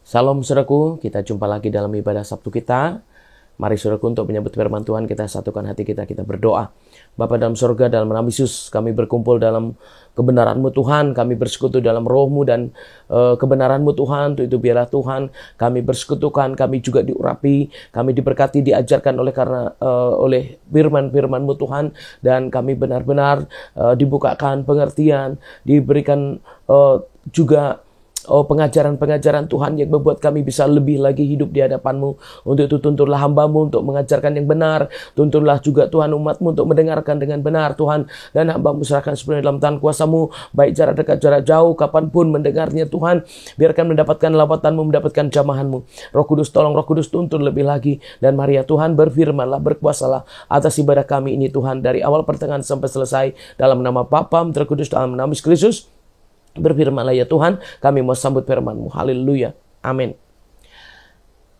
Salam saudaraku, kita jumpa lagi dalam ibadah Sabtu kita. Mari saudaraku untuk menyambut firman Tuhan, kita satukan hati kita berdoa. Bapa dalam surga, dalam nama Yesus, kami berkumpul dalam kebenaran-Mu Tuhan, kami bersekutu dalam roh-Mu dan kebenaran-Mu Tuhan. Untuk itu biarlah Tuhan kami bersekutukan, kami juga diurapi, kami diberkati, diajarkan oleh firman-firman-Mu Tuhan, dan kami benar-benar dibukakan pengertian, diberikan juga pengajaran-pengajaran Tuhan yang membuat kami bisa lebih lagi hidup di hadapan-Mu. Untuk itu tuntunlah hamba-Mu untuk mengajarkan yang benar. Tuntunlah juga Tuhan umat-Mu untuk mendengarkan dengan benar Tuhan. Dan hamba-Mu serahkan sepenuhnya dalam tangan kuasa-Mu. Baik jarak dekat, jarak jauh, kapanpun mendengarnya Tuhan. Biarkan mendapatkan lawatan-Mu, mendapatkan jamahan-Mu. Roh Kudus tolong, Roh Kudus tuntun lebih lagi. Dan mari ya Tuhan berfirmanlah, berkuasalah atas ibadah kami ini Tuhan. Dari awal pertengahan sampai selesai. Dalam nama Bapa, Terkudus, dalam nama Yesus Kristus. Berfirmanlah ya Tuhan, kami mau sambut firman-Mu. Haleluya. Amin.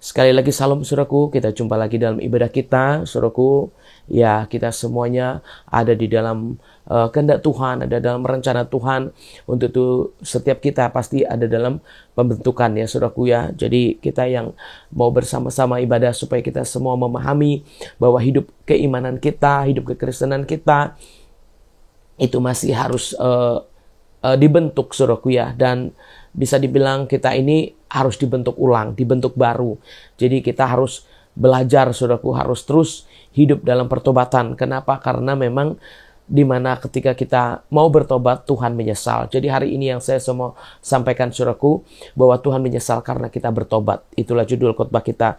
Sekali lagi salam saudaraku, kita jumpa lagi dalam ibadah kita. Saudaraku, ya kita semuanya ada di dalam kehendak Tuhan, ada dalam rencana Tuhan. Untuk itu setiap kita pasti ada dalam pembentukan ya saudaraku ya. Jadi kita yang mau bersama-sama ibadah supaya kita semua memahami bahwa hidup keimanan kita, hidup kekristenan kita itu masih harus dibentuk saudaraku ya, dan bisa dibilang kita ini harus dibentuk ulang, dibentuk baru. Jadi kita harus belajar saudaraku, harus terus hidup dalam pertobatan. Kenapa? Karena memang dimana ketika kita mau bertobat Tuhan menyesal. Jadi hari ini yang saya mau sampaikan saudaraku, bahwa Tuhan menyesal karena kita bertobat. Itulah judul khotbah kita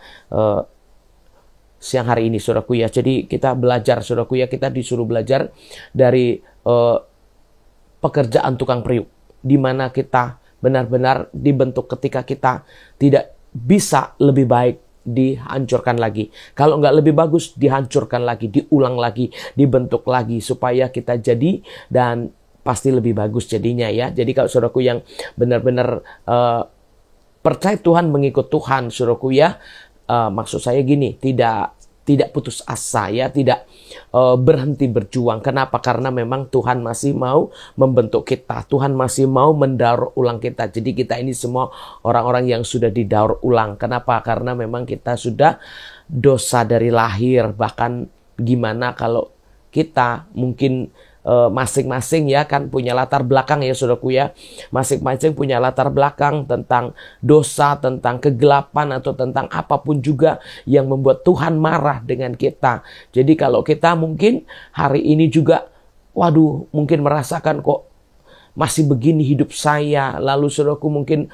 siang hari ini saudaraku ya. Jadi kita belajar saudaraku ya, kita disuruh belajar dari pekerjaan tukang periuk, di mana kita benar-benar dibentuk ketika kita tidak bisa lebih baik, dihancurkan lagi. Kalau nggak lebih bagus, dihancurkan lagi, diulang lagi, dibentuk lagi, supaya kita jadi dan pasti lebih bagus jadinya ya. Jadi kalau saudaraku yang benar-benar percaya Tuhan, mengikut Tuhan saudaraku ya, maksud saya gini, tidak putus asa ya, tidak berhenti berjuang. Kenapa? Karena memang Tuhan masih mau membentuk kita. Tuhan masih mau mendaur ulang kita. Jadi kita ini semua orang-orang yang sudah didaur ulang. Kenapa? Karena memang kita sudah dosa dari lahir. Bahkan gimana kalau kita mungkin masing-masing ya kan punya latar belakang ya saudaraku ya. Masing-masing punya latar belakang tentang dosa, tentang kegelapan, atau tentang apapun juga yang membuat Tuhan marah dengan kita. Jadi kalau kita mungkin hari ini juga, waduh mungkin merasakan kok masih begini hidup saya. Lalu saudaraku mungkin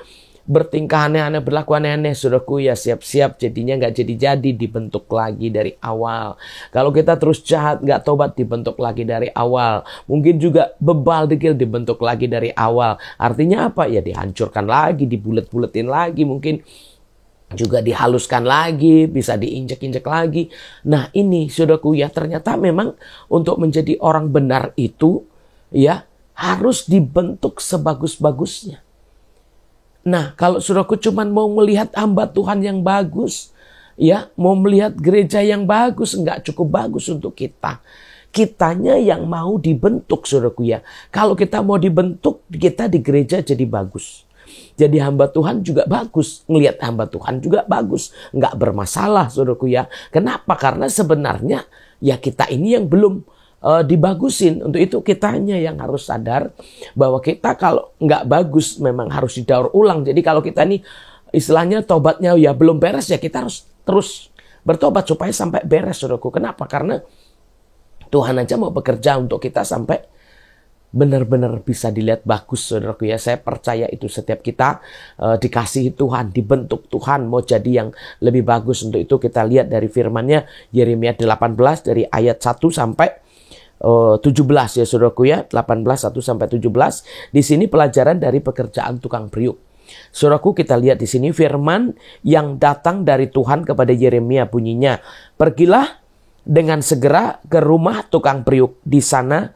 bertingkah aneh-aneh, berlaku aneh-aneh, saudaraku ya, siap-siap jadinya nggak jadi-jadi, dibentuk lagi dari awal. Kalau kita terus jahat, nggak tobat, dibentuk lagi dari awal. Mungkin juga bebal dikit, dibentuk lagi dari awal. Artinya apa? Ya dihancurkan lagi, dibulet-buletin lagi, mungkin juga dihaluskan lagi, bisa diinjek-injek lagi. Nah ini saudaraku ya, ternyata memang untuk menjadi orang benar itu ya harus dibentuk sebagus-bagusnya. Nah, kalau saudaraku cuma mau melihat hamba Tuhan yang bagus, ya, mau melihat gereja yang bagus, enggak cukup bagus untuk kita. Kitanya yang mau dibentuk, saudaraku ya. Kalau kita mau dibentuk, kita di gereja jadi bagus. Jadi hamba Tuhan juga bagus, ngelihat hamba Tuhan juga bagus, enggak bermasalah, saudaraku ya. Kenapa? Karena sebenarnya ya kita ini yang belum dibagusin. Untuk itu kitanya yang harus sadar bahwa kita kalau nggak bagus memang harus didaur ulang. Jadi kalau kita nih istilahnya tobatnya ya belum beres, ya kita harus terus bertobat supaya sampai beres saudaraku. Kenapa? Karena Tuhan aja mau bekerja untuk kita sampai benar-benar bisa dilihat bagus saudaraku ya. Saya percaya itu setiap kita dikasihi Tuhan, dibentuk Tuhan mau jadi yang lebih bagus. Untuk itu kita lihat dari firman-Nya Yeremia 18 dari ayat 1 sampai 17 ya saudaraku ya, 18 1 sampai 17. Di sini pelajaran dari pekerjaan tukang periuk. Saudaraku, kita lihat di sini firman yang datang dari Tuhan kepada Yeremia bunyinya, "Pergilah dengan segera ke rumah tukang periuk. Di sana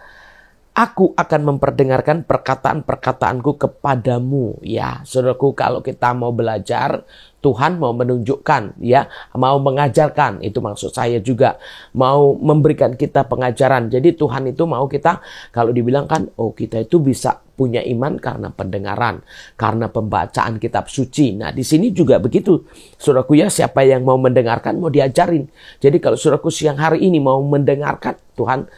Aku akan memperdengarkan perkataan-perkataanku kepadamu. Ya, saudaraku, kalau kita mau belajar, Tuhan mau menunjukkan, ya, mau mengajarkan. Itu maksud saya juga, mau memberikan kita pengajaran. Jadi Tuhan itu mau kita, kalau dibilangkan, oh kita itu bisa punya iman karena pendengaran, karena pembacaan kitab suci. Nah, di sini juga begitu. Saudaraku ya, siapa yang mau mendengarkan, mau diajarin. Jadi kalau saudaraku siang hari ini mau mendengarkan, Tuhan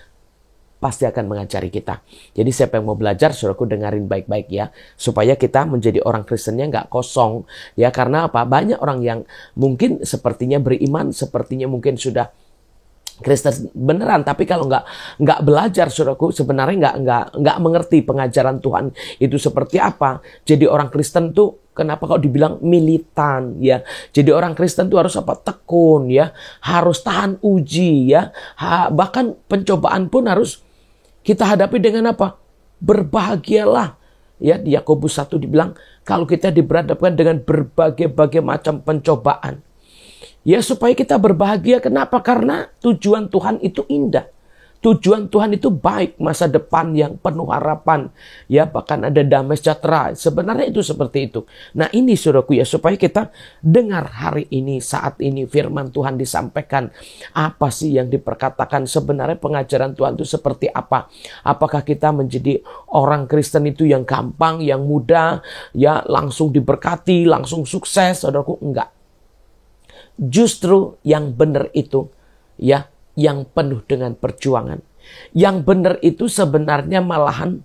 pasti akan mengajari kita. Jadi siapa yang mau belajar, saudaraku dengarin baik-baik ya. Supaya kita menjadi orang Kristennya nggak kosong. Ya, karena apa? Banyak orang yang mungkin sepertinya beriman, sepertinya mungkin sudah Kristen beneran, tapi kalau nggak belajar, saudaraku, sebenarnya nggak mengerti pengajaran Tuhan itu seperti apa. Jadi orang Kristen tuh kenapa kok dibilang militan ya? Jadi orang Kristen tuh harus apa? Tekun ya, harus tahan uji ya. Bahkan pencobaan pun harus kita hadapi dengan apa? Berbahagialah. Ya, di Yakobus 1 dibilang kalau kita diberhadapkan dengan berbagai macam pencobaan. Ya, supaya kita berbahagia. Kenapa? Karena tujuan Tuhan itu indah. Tujuan Tuhan itu baik, masa depan yang penuh harapan. Ya, bahkan ada damai sejahtera. Sebenarnya itu seperti itu. Nah, ini saudaraku ya, supaya kita dengar hari ini, saat ini firman Tuhan disampaikan. Apa sih yang diperkatakan? Sebenarnya pengajaran Tuhan itu seperti apa? Apakah kita menjadi orang Kristen itu yang gampang, yang mudah, ya langsung diberkati, langsung sukses? Saudaraku, enggak. Justru yang benar itu, ya, yang penuh dengan perjuangan. Yang benar itu sebenarnya malahan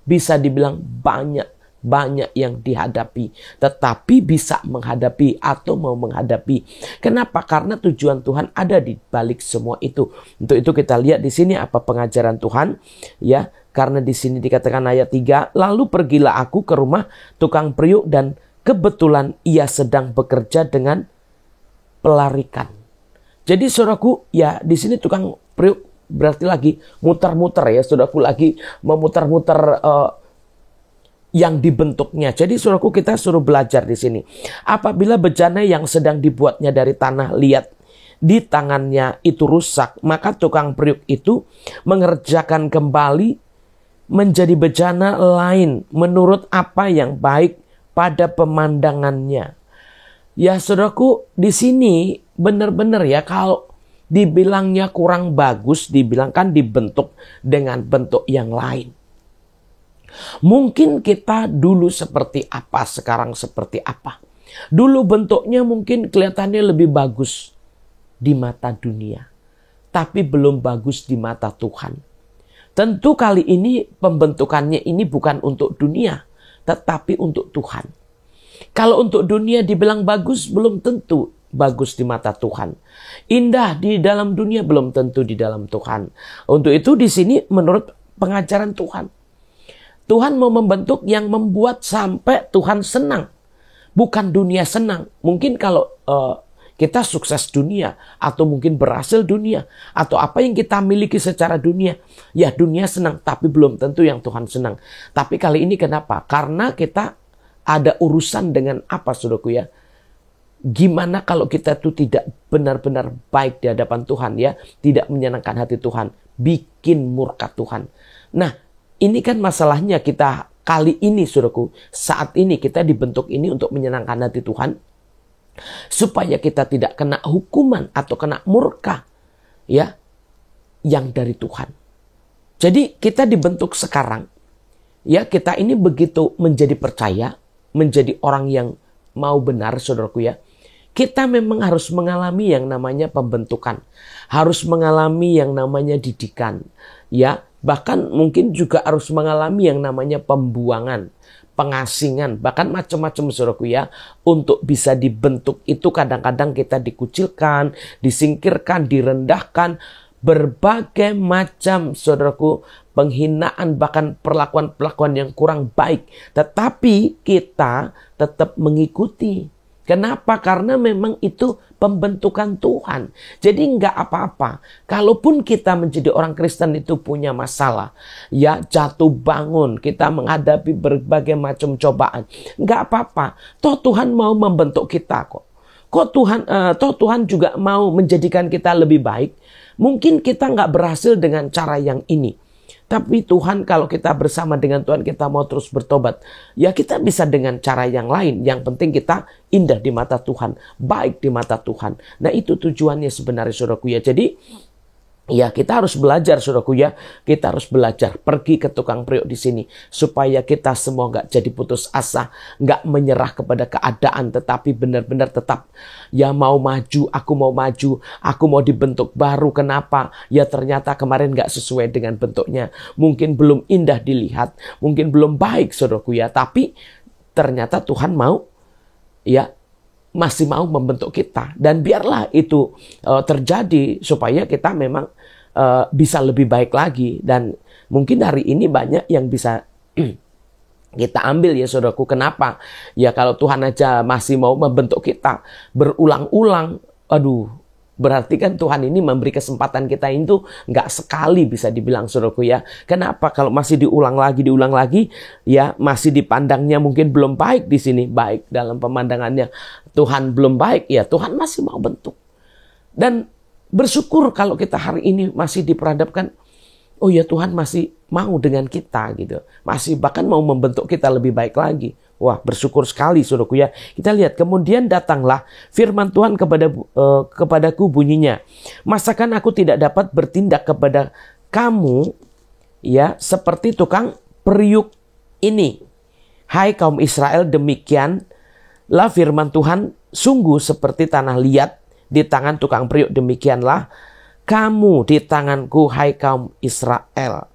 bisa dibilang banyak yang dihadapi. Tetapi bisa menghadapi atau mau menghadapi. Kenapa? Karena tujuan Tuhan ada di balik semua itu. Untuk itu kita lihat di sini apa pengajaran Tuhan. Ya, karena di sini dikatakan ayat 3. Lalu pergilah aku ke rumah tukang periuk dan kebetulan ia sedang bekerja dengan pelarikan. Jadi saudaraku, ya di sini tukang periuk berarti lagi muter-muter ya, saudaraku, lagi memutar-mutar yang dibentuknya. Jadi saudaraku, kita suruh belajar di sini. Apabila bejana yang sedang dibuatnya dari tanah liat di tangannya itu rusak, maka tukang periuk itu mengerjakan kembali menjadi bejana lain menurut apa yang baik pada pemandangannya. Ya saudaraku, di sini benar-benar ya, kalau dibilangnya kurang bagus, dibilangkan dibentuk dengan bentuk yang lain. Mungkin kita dulu seperti apa, sekarang seperti apa. Dulu bentuknya mungkin kelihatannya lebih bagus di mata dunia, tapi belum bagus di mata Tuhan. Tentu kali ini pembentukannya ini bukan untuk dunia, tetapi untuk Tuhan. Kalau untuk dunia dibilang bagus, belum tentu bagus di mata Tuhan. Indah di dalam dunia, belum tentu di dalam Tuhan. Untuk itu di sini menurut pengajaran Tuhan. Tuhan mau membentuk yang membuat sampai Tuhan senang. Bukan dunia senang. Mungkin kalau kita sukses dunia, atau mungkin berhasil dunia, atau apa yang kita miliki secara dunia, ya dunia senang, tapi belum tentu yang Tuhan senang. Tapi kali ini kenapa? Karena kita ada urusan dengan apa, saudaraku ya? Gimana kalau kita itu tidak benar-benar baik di hadapan Tuhan ya? Tidak menyenangkan hati Tuhan. Bikin murka Tuhan. Nah, ini kan masalahnya kita kali ini, saudaraku. Saat ini kita dibentuk ini untuk menyenangkan hati Tuhan. Supaya kita tidak kena hukuman atau kena murka. Ya, yang dari Tuhan. Jadi kita dibentuk sekarang. Ya, kita ini begitu menjadi percaya, menjadi orang yang mau benar, saudaraku ya. Kita memang harus mengalami yang namanya pembentukan. Harus mengalami yang namanya didikan. Ya, bahkan mungkin juga harus mengalami yang namanya pembuangan, pengasingan, bahkan macam-macam, saudaraku ya. Untuk bisa dibentuk itu kadang-kadang kita dikucilkan, disingkirkan, direndahkan. Berbagai macam, saudaraku, penghinaan, bahkan perlakuan-perlakuan yang kurang baik. Tetapi kita tetap mengikuti. Kenapa? Karena memang itu pembentukan Tuhan. Jadi enggak apa-apa. Kalaupun kita menjadi orang Kristen itu punya masalah, ya jatuh bangun, kita menghadapi berbagai macam cobaan, enggak apa-apa. Toh Tuhan mau membentuk kita kok. Toh Tuhan juga mau menjadikan kita lebih baik. Mungkin kita nggak berhasil dengan cara yang ini. Tapi Tuhan, kalau kita bersama dengan Tuhan, kita mau terus bertobat, ya kita bisa dengan cara yang lain. Yang penting kita indah di mata Tuhan, baik di mata Tuhan. Nah, itu tujuannya sebenarnya, saudaraku ya. Jadi ya kita harus belajar, saudaraku ya. Kita harus belajar pergi ke tukang periuk di sini supaya kita semua nggak jadi putus asa, nggak menyerah kepada keadaan, tetapi benar-benar tetap ya mau maju. Aku mau dibentuk baru. Kenapa? Ya ternyata kemarin nggak sesuai dengan bentuknya. Mungkin belum indah dilihat, mungkin belum baik, saudaraku ya. Tapi ternyata Tuhan mau ya masih mau membentuk kita, dan biarlah itu terjadi supaya kita memang bisa lebih baik lagi. Dan mungkin hari ini banyak yang bisa kita ambil ya saudaraku. Kenapa? Ya kalau Tuhan aja masih mau membentuk kita berulang-ulang, aduh, berarti kan Tuhan ini memberi kesempatan kita itu nggak sekali, bisa dibilang saudaraku ya. Kenapa? Kalau masih diulang lagi, ya masih dipandangnya mungkin belum baik di sini, baik dalam pemandangannya Tuhan belum baik, ya Tuhan masih mau bentuk. Dan bersyukur kalau kita hari ini masih diperhadapkan, oh ya Tuhan masih mau dengan kita gitu, masih bahkan mau membentuk kita lebih baik lagi. Wah, bersyukur sekali saudaraku ya. Kita lihat, kemudian datanglah firman Tuhan kepadaku bunyinya, masakan aku tidak dapat bertindak kepada kamu ya seperti tukang periuk ini, hai kaum Israel, demikianlah firman Tuhan, sungguh seperti tanah liat di tangan tukang periuk, demikianlah kamu di tanganku, hai kaum Israel.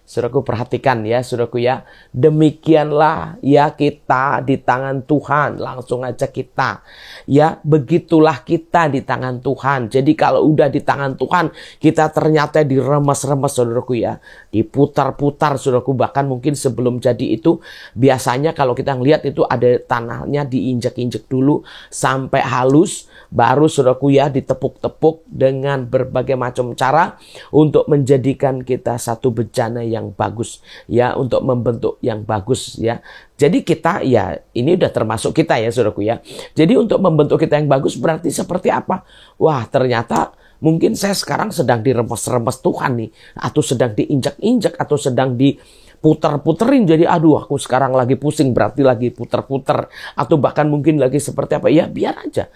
Saudaraku perhatikan ya saudaraku ya, demikianlah ya kita di tangan Tuhan, langsung aja kita ya, begitulah kita di tangan Tuhan. Jadi kalau udah di tangan Tuhan, kita ternyata diremes-remes saudaraku ya, diputar-putar saudaraku. Bahkan mungkin sebelum jadi itu biasanya kalau kita ngelihat itu ada tanahnya diinjak-injak dulu sampai halus, baru saudaraku ya ditepuk-tepuk dengan berbagai macam cara untuk menjadikan kita satu bejana yang bagus ya, untuk membentuk yang bagus ya. Jadi kita ya, ini udah termasuk kita ya saudaraku ya. Jadi untuk membentuk kita yang bagus berarti seperti apa? Wah, ternyata mungkin saya sekarang sedang diremes-remes Tuhan nih, atau sedang diinjak-injak, atau sedang diputer-puterin. Jadi aduh, aku sekarang lagi pusing, berarti lagi puter-puter, atau bahkan mungkin lagi seperti apa. Ya biar aja.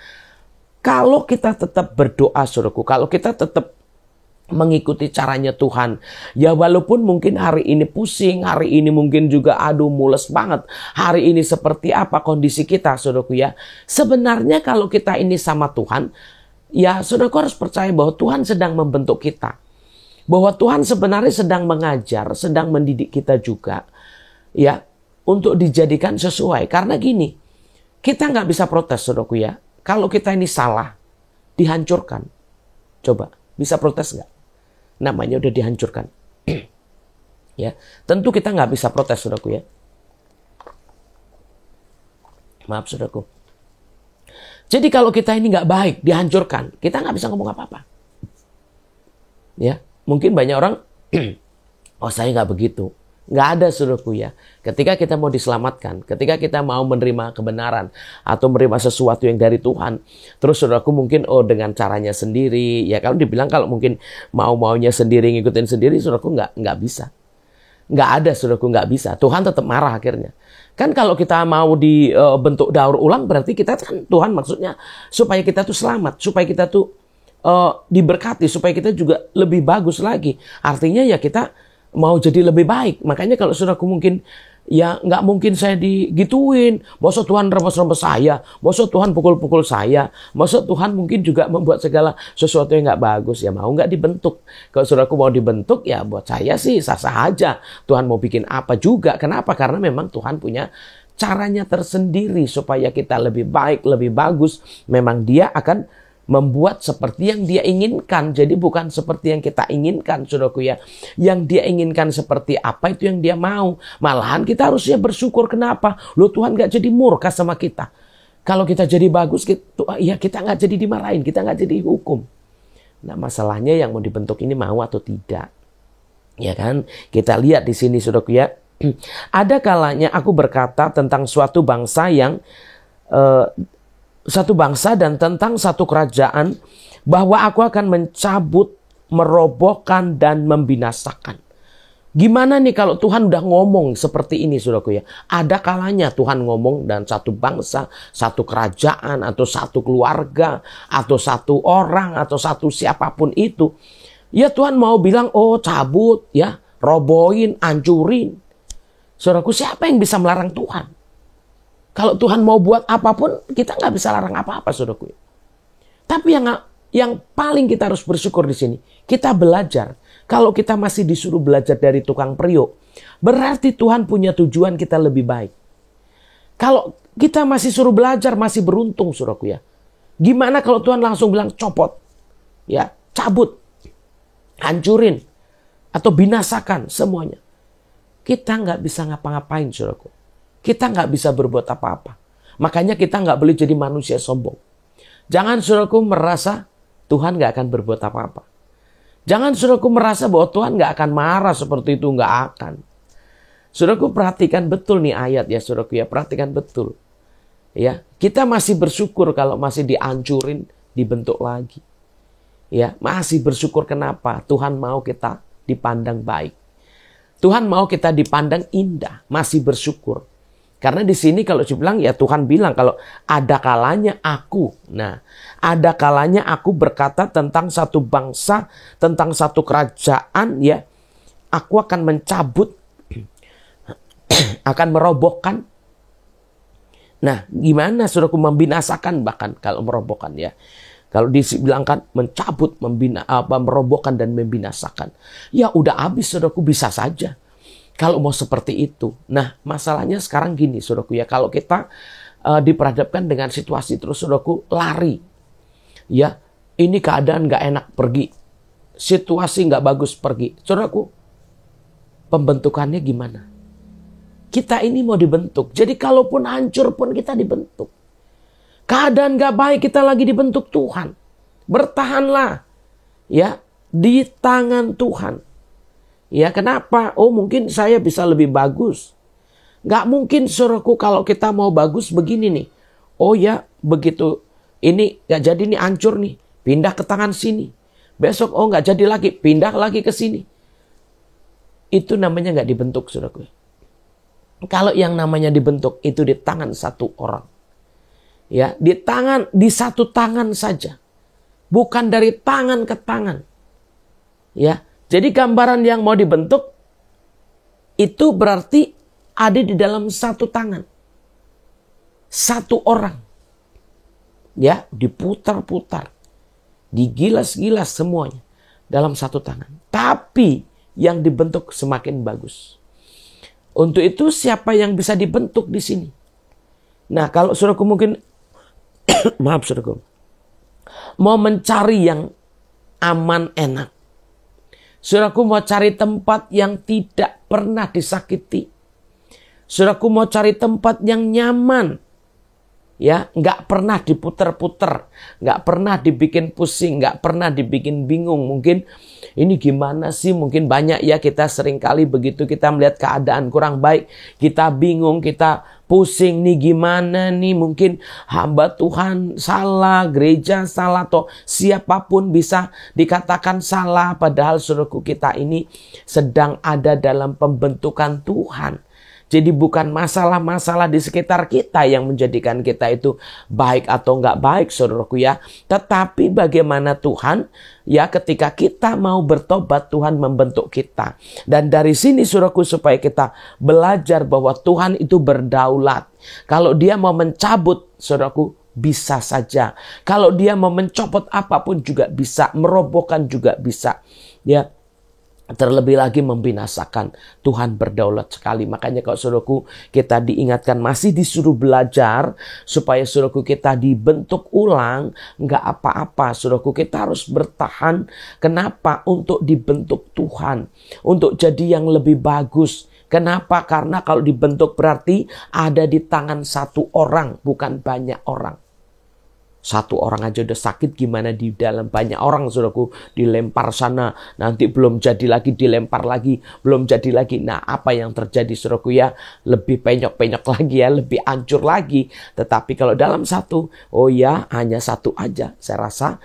Kalau kita tetap berdoa saudaraku, kalau kita tetap mengikuti caranya Tuhan, ya walaupun mungkin hari ini pusing, hari ini mungkin juga aduh mules banget, hari ini seperti apa kondisi kita saudaraku ya. Sebenarnya kalau kita ini sama Tuhan, ya saudaraku harus percaya bahwa Tuhan sedang membentuk kita, bahwa Tuhan sebenarnya sedang mengajar, sedang mendidik kita juga ya, untuk dijadikan sesuai. Karena gini, kita nggak bisa protes saudaraku ya. Kalau kita ini salah, dihancurkan. Coba, bisa protes nggak? Namanya udah dihancurkan. Ya, tentu kita nggak bisa protes saudaraku ya. Maaf saudaraku. Jadi kalau kita ini nggak baik, dihancurkan, kita nggak bisa ngomong apa-apa. Ya, mungkin banyak orang, oh saya nggak begitu. Nggak ada saudaraku ya. Ketika kita mau diselamatkan, ketika kita mau menerima kebenaran atau menerima sesuatu yang dari Tuhan, terus saudaraku mungkin dengan caranya sendiri. Ya kalau dibilang kalau mungkin maunya sendiri, ngikutin sendiri, saudaraku nggak bisa. Nggak ada saudaraku, nggak bisa. Tuhan tetap marah akhirnya. Kan kalau kita mau dibentuk daur ulang, berarti kita kan Tuhan maksudnya supaya kita tuh selamat, supaya kita tuh diberkati, supaya kita juga lebih bagus lagi. Artinya ya kita mau jadi lebih baik. Makanya kalau saudaraku mungkin ya nggak mungkin saya digituin. Masa Tuhan remes-remes saya, masa Tuhan pukul-pukul saya, masa Tuhan mungkin juga membuat segala sesuatu yang nggak bagus. Ya mau nggak dibentuk. Kalau saudaraku mau dibentuk, ya buat saya sih sah-sah aja. Tuhan mau bikin apa juga. Kenapa? Karena memang Tuhan punya caranya tersendiri supaya kita lebih baik, lebih bagus. Memang Dia akan membuat seperti yang Dia inginkan. Jadi bukan seperti yang kita inginkan saudaraku ya. Yang Dia inginkan seperti apa itu yang Dia mau. Malahan kita harusnya bersyukur. Kenapa? Loh, Tuhan gak jadi murka sama kita. Kalau kita jadi bagus, ya kita gak jadi dimarahin, kita gak jadi hukum. Nah masalahnya yang mau dibentuk ini mau atau tidak. Ya kan? Kita lihat di sini saudaraku ya. Ada kalanya aku berkata tentang suatu bangsa dan tentang satu kerajaan, bahwa aku akan mencabut, merobohkan, dan membinasakan. Gimana nih kalau Tuhan udah ngomong seperti ini, saudaraku ya? Ada kalanya Tuhan ngomong dan satu bangsa, satu kerajaan, atau satu keluarga, atau satu orang, atau satu siapapun itu. Ya Tuhan mau bilang, oh cabut, ya robohin, hancurin. Saudaraku, siapa yang bisa melarang Tuhan? Kalau Tuhan mau buat apapun, kita nggak bisa larang apa-apa, saudaraku. Tapi yang paling kita harus bersyukur di sini, kita belajar. Kalau kita masih disuruh belajar dari tukang periuk, berarti Tuhan punya tujuan kita lebih baik. Kalau kita masih suruh belajar, masih beruntung, saudaraku ya. Gimana kalau Tuhan langsung bilang copot, ya cabut, hancurin, atau binasakan semuanya? Kita nggak bisa ngapa-ngapain, saudaraku. Kita nggak bisa berbuat apa-apa. Makanya kita nggak boleh jadi manusia sombong. Jangan saudaraku merasa Tuhan nggak akan berbuat apa-apa. Jangan saudaraku merasa bahwa Tuhan nggak akan marah seperti itu, nggak akan. Saudaraku perhatikan betul nih ayat ya saudaraku ya, perhatikan betul. Ya, kita masih bersyukur kalau masih dihancurin, dibentuk lagi. Ya, masih bersyukur kenapa? Tuhan mau kita dipandang baik. Tuhan mau kita dipandang indah, masih bersyukur. Karena di sini kalau dibilang ya Tuhan bilang kalau ada kalanya aku. Nah, ada kalanya aku berkata tentang satu bangsa, tentang satu kerajaan ya. Aku akan mencabut, akan merobohkan. Nah, gimana saudaraku membinasakan bahkan kalau merobohkan ya. Kalau dibilangkan mencabut, merobohkan dan membinasakan. Ya udah habis saudaraku, bisa saja. Kalau mau seperti itu. Nah, masalahnya sekarang gini, saudaraku ya. Kalau kita diperhadapkan dengan situasi terus, saudaraku, lari. Ya, ini keadaan nggak enak, pergi. Situasi nggak bagus, pergi. Saudaraku, pembentukannya gimana? Kita ini mau dibentuk. Jadi kalaupun hancur pun kita dibentuk. Keadaan nggak baik, kita lagi dibentuk Tuhan. Bertahanlah. Ya, di tangan Tuhan. Ya kenapa? Oh mungkin saya bisa lebih bagus. Gak mungkin saudaraku kalau kita mau bagus begini nih. Oh ya begitu ini gak jadi nih, hancur nih. Pindah ke tangan sini. Besok oh gak jadi lagi. Pindah lagi ke sini. Itu namanya gak dibentuk saudaraku. Kalau yang namanya dibentuk itu di tangan satu orang. Ya di satu tangan saja. Bukan dari tangan ke tangan. Ya. Jadi gambaran yang mau dibentuk itu berarti ada di dalam satu tangan. Satu orang. Ya, diputar-putar. Digilas-gilas semuanya dalam satu tangan. Tapi yang dibentuk semakin bagus. Untuk itu siapa yang bisa dibentuk di sini? Nah, kalau saudaraku mungkin maaf saudaraku. Mau mencari yang aman enak. Saudaraku mau cari tempat yang tidak pernah disakiti. Saudaraku mau cari tempat yang nyaman. Ya, nggak pernah diputer-puter, nggak pernah dibikin pusing, nggak pernah dibikin bingung. Mungkin ini gimana sih? Mungkin banyak ya kita seringkali begitu kita melihat keadaan kurang baik, kita bingung, kita pusing nih gimana nih? Mungkin hamba Tuhan salah, gereja salah, atau siapapun bisa dikatakan salah. Padahal saudaraku kita ini sedang ada dalam pembentukan Tuhan. Jadi bukan masalah-masalah di sekitar kita yang menjadikan kita itu baik atau nggak baik, saudaraku ya. Tetapi bagaimana Tuhan, ya ketika kita mau bertobat, Tuhan membentuk kita. Dan dari sini, saudaraku, supaya kita belajar bahwa Tuhan itu berdaulat. Kalau dia mau mencabut, saudaraku, bisa saja. Kalau dia mau mencopot apapun juga bisa, merobohkan juga bisa. Ya. Terlebih lagi membinasakan. Tuhan berdaulat sekali. Makanya kalau saudaraku kita diingatkan masih disuruh belajar supaya saudaraku kita dibentuk ulang. Nggak apa-apa saudaraku, kita harus bertahan. Kenapa? Untuk dibentuk Tuhan. Untuk jadi yang lebih bagus. Kenapa? Karena kalau dibentuk berarti ada di tangan satu orang, bukan banyak orang. Satu orang aja udah sakit, gimana di dalam banyak orang, saudaraku, dilempar sana, nanti belum jadi lagi, dilempar lagi, belum jadi lagi. Nah, apa yang terjadi, saudaraku ya? Lebih penyok-penyok lagi ya, lebih hancur lagi. Tetapi kalau dalam satu, oh ya, hanya satu aja. Saya rasa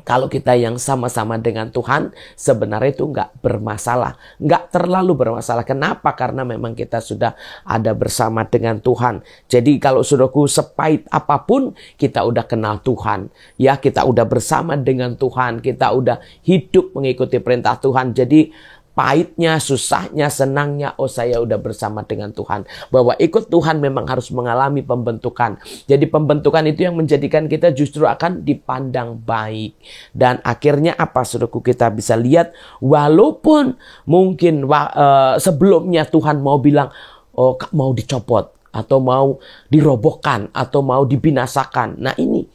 Kalau kita yang sama-sama dengan Tuhan, sebenarnya itu nggak bermasalah. Nggak terlalu bermasalah. Kenapa? Karena memang kita sudah ada bersama dengan Tuhan. Jadi kalau saudaraku sepahit apapun, kita udah kenal Tuhan. Ya, kita udah bersama dengan Tuhan. Kita udah hidup mengikuti perintah Tuhan. Jadi pahitnya, susahnya, senangnya, oh saya udah bersama dengan Tuhan. Bahwa ikut Tuhan memang harus mengalami pembentukan. Jadi pembentukan itu yang menjadikan kita justru akan dipandang baik. Dan akhirnya apa saudaraku, kita bisa lihat walaupun mungkin sebelumnya Tuhan mau bilang, oh mau dicopot, atau mau dirobohkan, atau mau dibinasakan. Nah ini,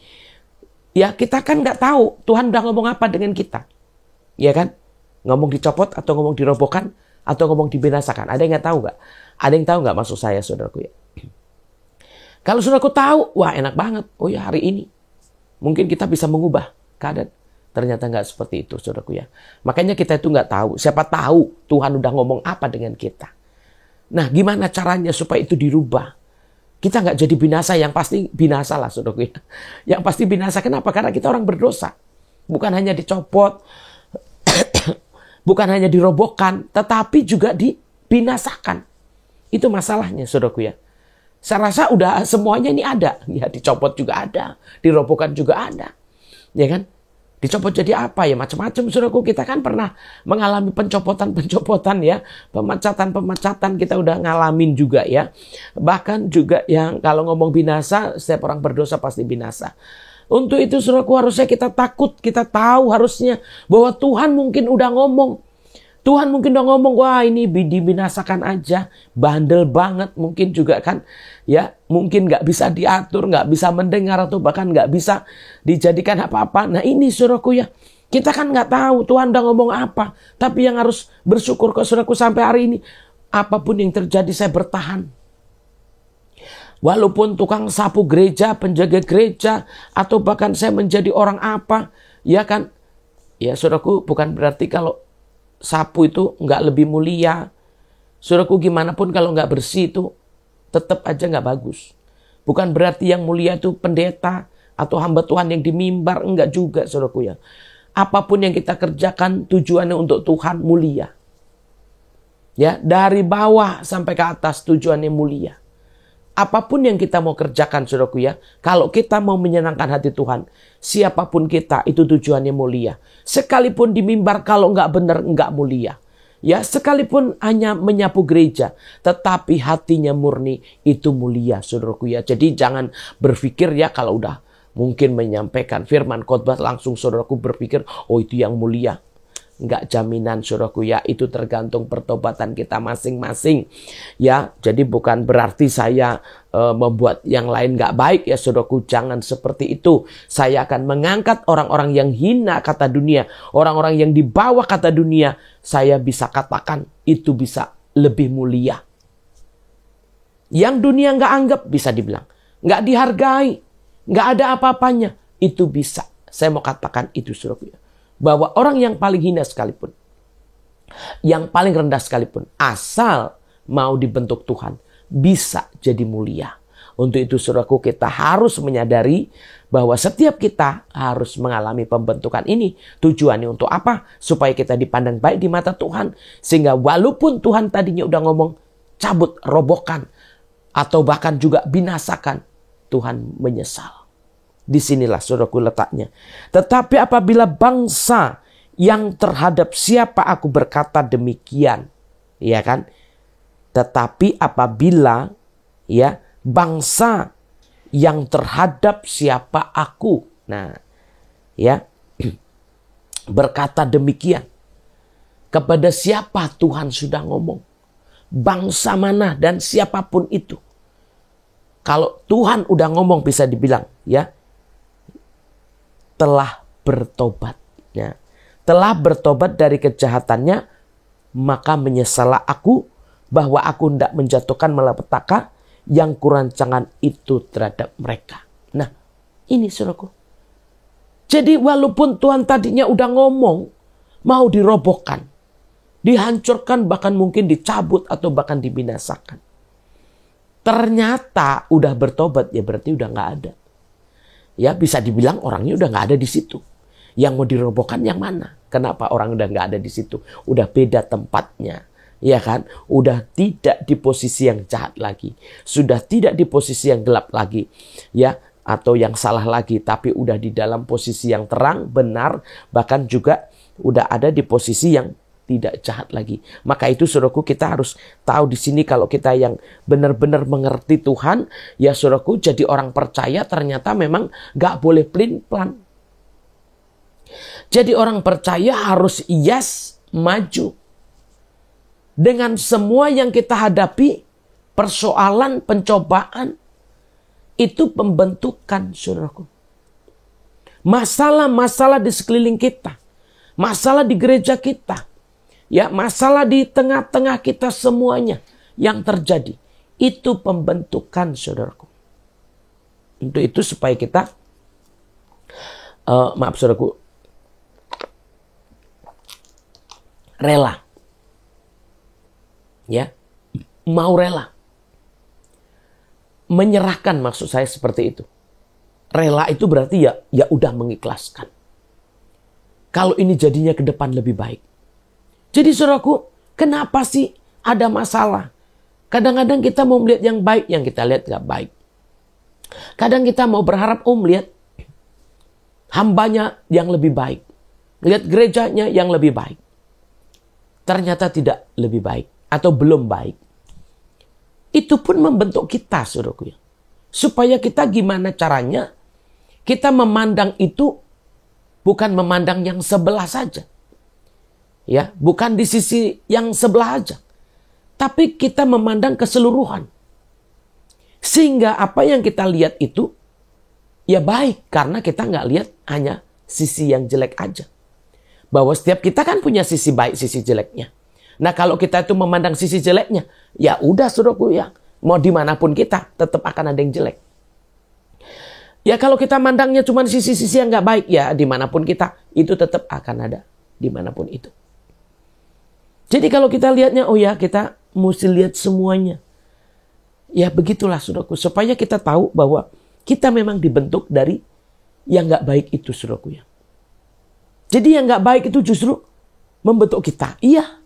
ya kita kan nggak tahu Tuhan udah ngomong apa dengan kita. Ya kan? Ngomong dicopot atau ngomong dirobohkan atau ngomong dibinasakan. Ada yang nggak tahu nggak? Ada yang tahu nggak maksud saya, saudaraku ya? Kalau saudaraku tahu, wah enak banget. Oh ya, hari ini mungkin kita bisa mengubah keadaan. Ternyata nggak seperti itu, saudaraku ya. Makanya kita itu nggak tahu. Siapa tahu Tuhan udah ngomong apa dengan kita. Nah, gimana caranya supaya itu dirubah? Kita nggak jadi binasa, yang pasti binasa lah, saudaraku ya. Yang pasti binasa. Kenapa? Karena kita orang berdosa. Bukan hanya dicopot, bukan hanya dirobohkan, tetapi juga dibinasakan. Itu masalahnya, saudaraku ya. Saya rasa udah semuanya ini ada. Ya, dicopot juga ada, dirobohkan juga ada. Ya kan? Dicopot jadi apa ya? Macam-macam, saudaraku. Kita kan pernah mengalami pencopotan-pencopotan ya. Pemecatan-pemecatan kita udah ngalamin juga ya. Bahkan juga yang kalau ngomong binasa, setiap orang berdosa pasti binasa. Untuk itu saudaraku harusnya kita takut, kita tahu harusnya bahwa Tuhan mungkin udah ngomong. Tuhan mungkin udah ngomong, wah ini dibinasakan aja, bandel banget mungkin juga kan. Ya, mungkin nggak bisa diatur, nggak bisa mendengar, atau bahkan nggak bisa dijadikan apa-apa. Nah ini saudaraku ya, kita kan nggak tahu Tuhan udah ngomong apa. Tapi yang harus bersyukur ke saudaraku sampai hari ini, apapun yang terjadi saya bertahan. Walaupun tukang sapu gereja, penjaga gereja, atau bahkan saya menjadi orang apa, ya kan? Ya saudaraku, bukan berarti kalau sapu itu nggak lebih mulia. Saudaraku, gimana pun kalau nggak bersih itu tetap aja nggak bagus. Bukan berarti yang mulia itu pendeta atau hamba Tuhan yang di mimbar, enggak juga saudaraku ya. Apapun yang kita kerjakan tujuannya untuk Tuhan mulia. Ya, dari bawah sampai ke atas tujuannya mulia. Apapun yang kita mau kerjakan, saudaraku ya, kalau kita mau menyenangkan hati Tuhan, siapapun kita, itu tujuannya mulia. Sekalipun di mimbar, kalau nggak benar, nggak mulia. Ya, sekalipun hanya menyapu gereja, tetapi hatinya murni, itu mulia, saudaraku ya. Jadi jangan berpikir ya, kalau udah mungkin menyampaikan firman khotbah, langsung saudaraku berpikir, oh itu yang mulia. Enggak jaminan, saudaraku ya, itu tergantung pertobatan kita masing-masing. Ya, jadi bukan berarti saya membuat yang lain enggak baik ya, saudaraku, jangan seperti itu. Saya akan mengangkat orang-orang yang hina kata dunia, orang-orang yang di bawah kata dunia, saya bisa katakan itu bisa lebih mulia. Yang dunia enggak anggap, bisa dibilang enggak dihargai, enggak ada apa-apanya, itu bisa. Saya mau katakan itu, saudaraku ya. Bahwa orang yang paling hina sekalipun, yang paling rendah sekalipun, asal mau dibentuk Tuhan, bisa jadi mulia. Untuk itu saudaraku, kita harus menyadari bahwa setiap kita harus mengalami pembentukan ini. Tujuannya untuk apa? Supaya kita dipandang baik di mata Tuhan. Sehingga walaupun Tuhan tadinya udah ngomong cabut, robohkan, atau bahkan juga binasakan, Tuhan menyesal. Disinilah saudaraku letaknya. Tetapi apabila bangsa yang terhadap siapa aku berkata demikian, ya kan? Tetapi apabila ya bangsa yang terhadap siapa aku, nah ya berkata demikian, kepada siapa Tuhan sudah ngomong, bangsa mana dan siapapun itu. Kalau Tuhan udah ngomong, bisa dibilang ya, telah bertobat. Ya. Telah bertobat dari kejahatannya, maka menyesallah aku bahwa aku hendak menjatuhkan malapetaka yang kurancangan itu terhadap mereka. Nah, ini saudaraku. Jadi walaupun Tuhan tadinya udah ngomong, mau dirobohkan, dihancurkan, bahkan mungkin dicabut atau bahkan dibinasakan. Ternyata udah bertobat, ya berarti udah nggak ada. Ya bisa dibilang orangnya udah nggak ada di situ. Yang mau dirobohkan yang mana? Kenapa orang udah nggak ada di situ? Udah beda tempatnya. Ya kan? Udah tidak di posisi yang jahat lagi. Sudah tidak di posisi yang gelap lagi. Ya, atau yang salah lagi. Tapi udah di dalam posisi yang terang, benar. Bahkan juga udah ada di posisi yang tidak jahat lagi. Maka itu saudaraku, kita harus tahu di sini kalau kita yang benar-benar mengerti Tuhan, ya saudaraku, jadi orang percaya ternyata memang gak boleh pelin-pelan. Jadi orang percaya harus yes, maju. Dengan semua yang kita hadapi, persoalan, pencobaan, itu pembentukan saudaraku. Masalah-masalah di sekeliling kita, masalah di gereja kita, ya, masalah di tengah-tengah kita semuanya yang terjadi. Itu pembentukan saudaraku. Untuk itu supaya kita, maaf saudaraku, rela. Ya, mau rela. Menyerahkan maksud saya seperti itu. Rela itu berarti ya udah mengikhlaskan. Kalau ini jadinya ke depan lebih baik. Jadi saudaraku, kenapa sih ada masalah? Kadang-kadang kita mau melihat yang baik, yang kita lihat gak baik. Kadang kita mau berharap melihat hambanya yang lebih baik. Lihat gerejanya yang lebih baik. Ternyata tidak lebih baik atau belum baik. Itu pun membentuk kita saudaraku ya. Supaya kita gimana caranya kita memandang itu bukan memandang yang sebelah saja. Ya, bukan di sisi yang sebelah aja. Tapi kita memandang keseluruhan. Sehingga apa yang kita lihat itu ya baik. Karena kita nggak lihat hanya sisi yang jelek aja. Bahwa setiap kita kan punya sisi baik, sisi jeleknya. Nah kalau kita itu memandang sisi jeleknya, ya udah saudaraku ya. Mau dimanapun kita, tetap akan ada yang jelek. Ya kalau kita mandangnya cuma sisi-sisi yang nggak baik, ya dimanapun kita, itu tetap akan ada. Dimanapun itu. Jadi kalau kita lihatnya, oh ya kita mesti lihat semuanya. Ya begitulah saudaraku. Supaya kita tahu bahwa kita memang dibentuk dari yang gak baik itu saudaraku ya. Jadi yang gak baik itu justru membentuk kita. Iya.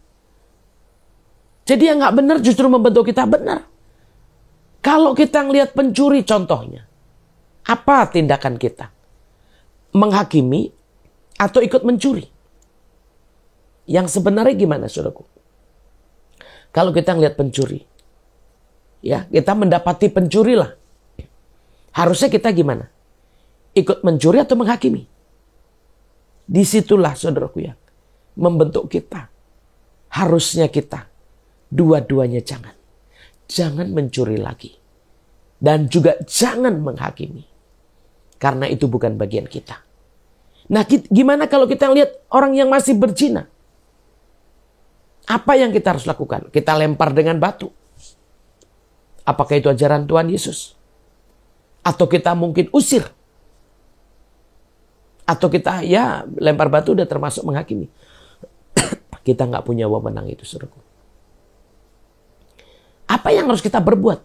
Jadi yang gak benar justru membentuk kita benar. Kalau kita ngelihat pencuri contohnya. Apa tindakan kita? Menghakimi atau ikut mencuri? Yang sebenarnya gimana saudaraku? Kalau kita ngelihat pencuri, ya kita mendapati pencuri lah. Harusnya kita gimana? Ikut mencuri atau menghakimi? Disitulah saudaraku ya, membentuk kita. Harusnya kita dua-duanya jangan. Jangan mencuri lagi. Dan juga jangan menghakimi. Karena itu bukan bagian kita. Nah gimana kalau kita lihat orang yang masih berzina? Apa yang kita harus lakukan? Kita lempar dengan batu. Apakah itu ajaran Tuhan Yesus? Atau kita mungkin usir? Atau kita ya lempar batu udah termasuk menghakimi? Kita nggak punya wewenang itu saudaraku. Apa yang harus kita berbuat?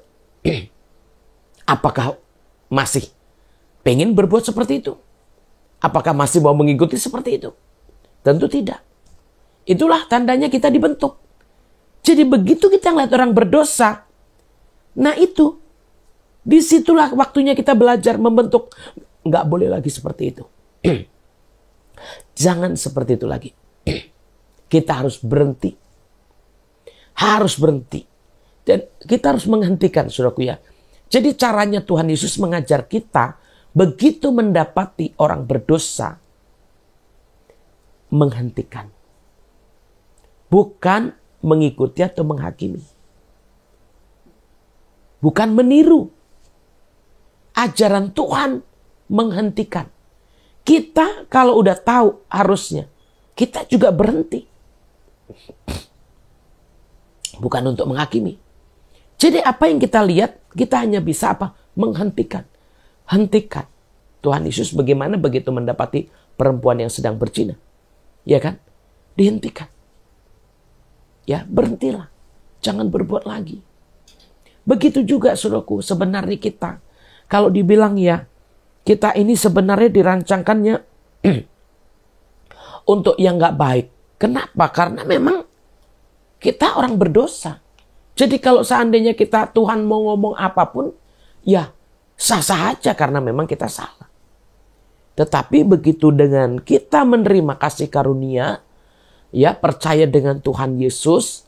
Apakah masih pengen berbuat seperti itu? Apakah masih mau mengikuti seperti itu? Tentu tidak. Itulah tandanya kita dibentuk. Jadi begitu kita ngeliat orang berdosa, nah itu, disitulah waktunya kita belajar membentuk. Nggak boleh lagi seperti itu. Jangan seperti itu lagi. Kita harus berhenti. Harus berhenti. Dan kita harus menghentikan saudaraku ya. Jadi caranya Tuhan Yesus mengajar kita, begitu mendapati orang berdosa, menghentikan. Bukan mengikuti atau menghakimi. Bukan meniru. Ajaran Tuhan menghentikan. Kita kalau udah tahu harusnya, kita juga berhenti. Bukan untuk menghakimi. Jadi apa yang kita lihat, kita hanya bisa apa? Menghentikan. Hentikan. Tuhan Yesus bagaimana begitu mendapati perempuan yang sedang berzina. Ya kan? Dihentikan. Ya, berhentilah. Jangan berbuat lagi. Begitu juga saudaraku, sebenarnya kita. Kalau dibilang ya, kita ini sebenarnya dirancangkannya untuk yang nggak baik. Kenapa? Karena memang kita orang berdosa. Jadi kalau seandainya Tuhan mau ngomong apapun, ya sah-sah aja karena memang kita salah. Tetapi begitu dengan kita menerima kasih karunia, ya percaya dengan Tuhan Yesus,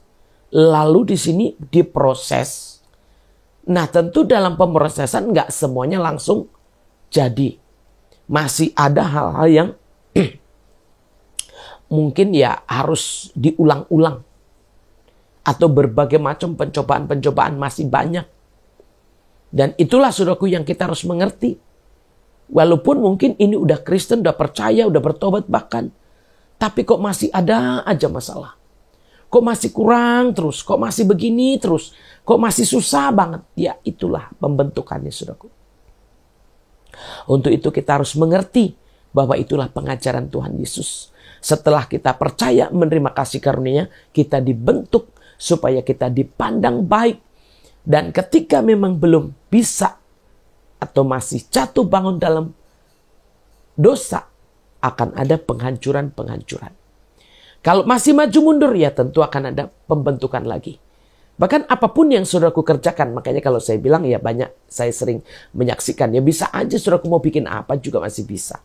lalu di sini diproses. Nah tentu dalam pemrosesan nggak semuanya langsung jadi. Masih ada hal-hal yang mungkin ya harus diulang-ulang. Atau berbagai macam pencobaan-pencobaan masih banyak. Dan itulah saudaraku yang kita harus mengerti. Walaupun mungkin ini udah Kristen, udah percaya, udah bertobat bahkan. Tapi kok masih ada aja masalah. Kok masih kurang terus, kok masih begini terus. Kok masih susah banget. Ya itulah pembentukannya saudaraku. Untuk itu kita harus mengerti bahwa itulah pengajaran Tuhan Yesus. Setelah kita percaya menerima kasih karunia, kita dibentuk supaya kita dipandang baik. Dan ketika memang belum bisa atau masih jatuh bangun dalam dosa, akan ada penghancuran-penghancuran. Kalau masih maju mundur, ya tentu akan ada pembentukan lagi. Bahkan apapun yang saudaraku kerjakan, makanya kalau saya bilang ya banyak, saya sering menyaksikan, ya bisa aja saudaraku mau bikin apa juga masih bisa.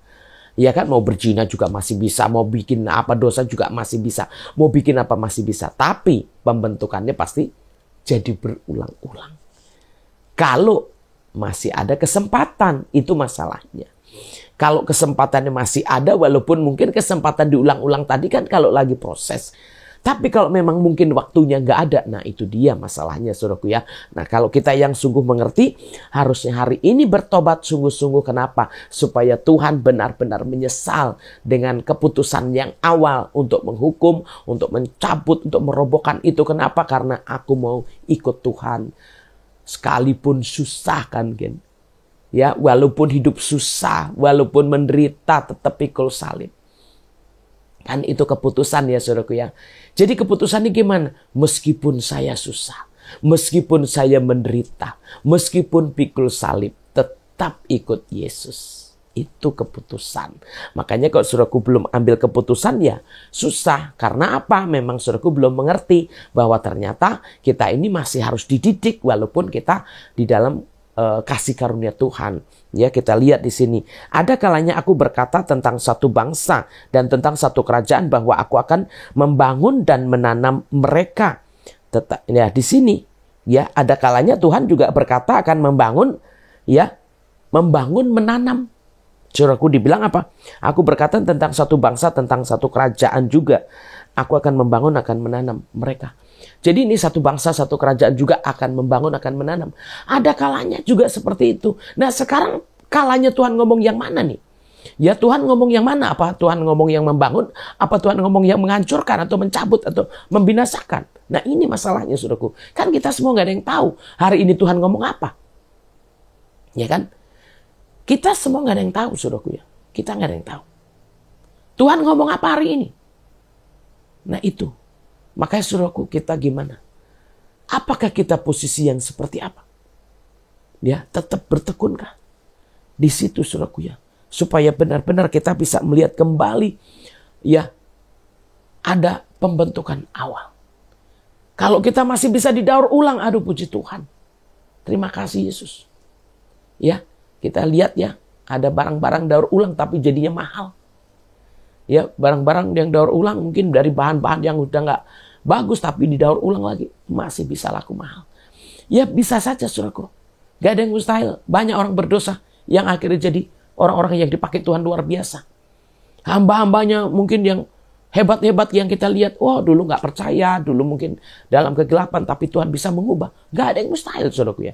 Ya kan, mau berzina juga masih bisa, mau bikin apa dosa juga masih bisa, mau bikin apa masih bisa. Tapi pembentukannya pasti jadi berulang-ulang. Kalau masih ada kesempatan, itu masalahnya. Kalau kesempatannya masih ada, walaupun mungkin kesempatan diulang-ulang tadi kan kalau lagi proses. Tapi kalau memang mungkin waktunya nggak ada, nah itu dia masalahnya saudaraku ya. Nah kalau kita yang sungguh mengerti, harusnya hari ini bertobat sungguh-sungguh. Kenapa? Supaya Tuhan benar-benar menyesal dengan keputusan yang awal untuk menghukum, untuk mencabut, untuk merobohkan itu. Kenapa? Karena aku mau ikut Tuhan. Sekalipun susah kan, Gen. Ya, walaupun hidup susah, walaupun menderita, tetap pikul salib. Kan itu keputusan ya saudaraku ya. Jadi keputusannya gimana? Meskipun saya susah, meskipun saya menderita, meskipun pikul salib, tetap ikut Yesus. Itu keputusan. Makanya kalau saudaraku belum ambil keputusan ya susah. Karena apa? Memang saudaraku belum mengerti bahwa ternyata kita ini masih harus dididik walaupun kita di dalam kasih karunia Tuhan. Ya, kita lihat di sini. Ada kalanya aku berkata tentang satu bangsa dan tentang satu kerajaan bahwa aku akan membangun dan menanam mereka. Ya, di sini ya ada kalanya Tuhan juga berkata akan membangun, ya, membangun menanam. Saudaraku dibilang apa? Aku berkata tentang satu bangsa, tentang satu kerajaan juga. Aku akan membangun, akan menanam mereka. Jadi ini satu bangsa, satu kerajaan juga akan membangun, akan menanam. Ada kalanya juga seperti itu. Nah sekarang kalanya Tuhan ngomong yang mana nih? Ya Tuhan ngomong yang mana? Apa Tuhan ngomong yang membangun? Apa Tuhan ngomong yang menghancurkan atau mencabut atau membinasakan? Nah ini masalahnya saudaraku. Kan kita semua gak ada yang tahu hari ini Tuhan ngomong apa. Ya kan? Kita semua gak ada yang tahu saudaraku ya. Kita gak ada yang tahu. Tuhan ngomong apa hari ini? Nah itu. Makanya saudaraku kita gimana? Apakah kita posisi yang seperti apa? Ya, tetap bertekunkah? Di situ saudaraku ya. Supaya benar-benar kita bisa melihat kembali. Ya, ada pembentukan awal. Kalau kita masih bisa didaur ulang, aduh puji Tuhan. Terima kasih Yesus. Ya, kita lihat ya. Ada barang-barang daur ulang tapi jadinya mahal. Ya, barang-barang yang daur ulang mungkin dari bahan-bahan yang udah nggak bagus tapi didaur ulang lagi masih bisa laku mahal. Ya bisa saja saudaraku. Gak ada yang mustahil. Banyak orang berdosa yang akhirnya jadi orang-orang yang dipakai Tuhan luar biasa. Hamba-hambanya mungkin yang hebat-hebat yang kita lihat, wah dulu nggak percaya, dulu mungkin dalam kegelapan tapi Tuhan bisa mengubah. Gak ada yang mustahil saudaraku ya.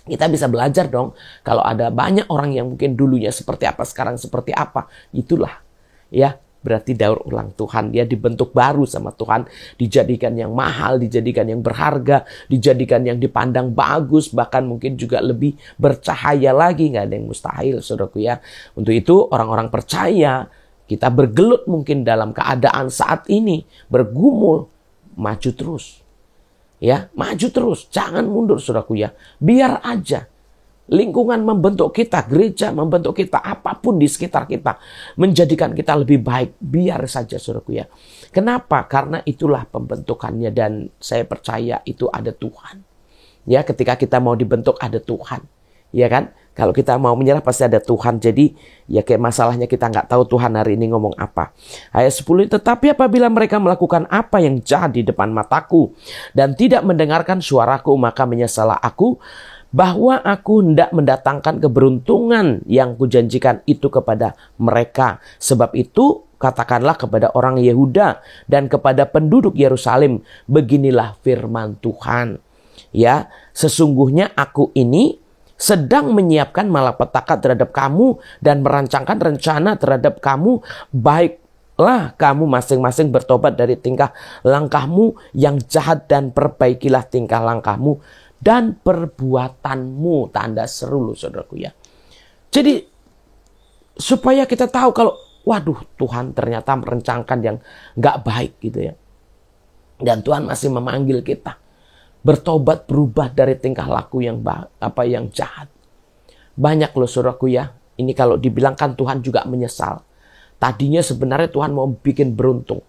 Kita bisa belajar dong kalau ada banyak orang yang mungkin dulunya seperti apa, sekarang seperti apa. Itulah ya, berarti daur ulang Tuhan. Dia dibentuk baru sama Tuhan. Dijadikan yang mahal, dijadikan yang berharga, dijadikan yang dipandang bagus, bahkan mungkin juga lebih bercahaya lagi. Nggak ada yang mustahil, saudaraku ya. Untuk itu orang-orang percaya, kita bergelut mungkin dalam keadaan saat ini, bergumul, maju terus. Ya, maju terus, jangan mundur saudaraku ya. Biar aja. lingkungan membentuk kita, gereja membentuk kita, apapun di sekitar kita, menjadikan kita lebih baik, biar saja saudaraku ya. Kenapa? Karena itulah pembentukannya, dan saya percaya itu ada Tuhan. Ya, ketika kita mau dibentuk ada Tuhan. Ya kan? Kalau kita mau menyerah pasti ada Tuhan. Jadi ya kayak masalahnya kita nggak tahu Tuhan hari ini ngomong apa. Ayat 10, tetapi apabila mereka melakukan apa yang jahat di depan mataku dan tidak mendengarkan suaraku, maka menyesallah aku bahwa aku hendak mendatangkan keberuntungan yang kujanjikan itu kepada mereka. Sebab itu katakanlah kepada orang Yehuda dan kepada penduduk Yerusalem, beginilah firman Tuhan. Ya, sesungguhnya aku ini sedang menyiapkan malapetaka terhadap kamu dan merancangkan rencana terhadap kamu. Baiklah kamu masing-masing bertobat dari tingkah langkahmu yang jahat dan perbaikilah tingkah langkahmu dan perbuatanmu. Tanda seru loh saudaraku ya. Jadi supaya kita tahu kalau waduh, Tuhan ternyata merencanakan yang gak baik gitu ya. Dan Tuhan masih memanggil kita bertobat, berubah dari tingkah laku yang jahat. Banyak loh saudaraku ya. Ini kalau dibilangkan Tuhan juga menyesal. Tadinya sebenarnya Tuhan mau bikin beruntung.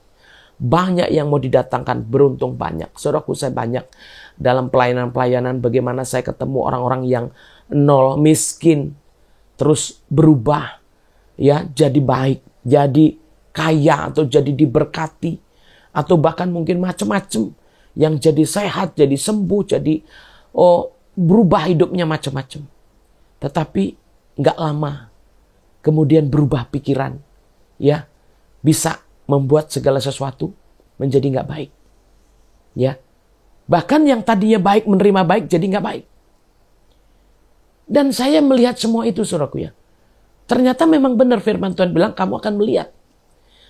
Banyak yang mau didatangkan beruntung banyak. Saudaraku, saya banyak dalam pelayanan-pelayanan bagaimana saya ketemu orang-orang yang nol, miskin, terus berubah ya, jadi baik, jadi kaya, atau jadi diberkati, atau bahkan mungkin macam-macam, yang jadi sehat, jadi sembuh, jadi berubah hidupnya macam-macam. Tetapi nggak lama kemudian berubah pikiran, ya, bisa membuat segala sesuatu menjadi nggak baik, ya. Bahkan yang tadinya baik menerima baik jadi nggak baik. Dan saya melihat semua itu saudaraku ya. Ternyata memang benar firman Tuhan bilang kamu akan melihat.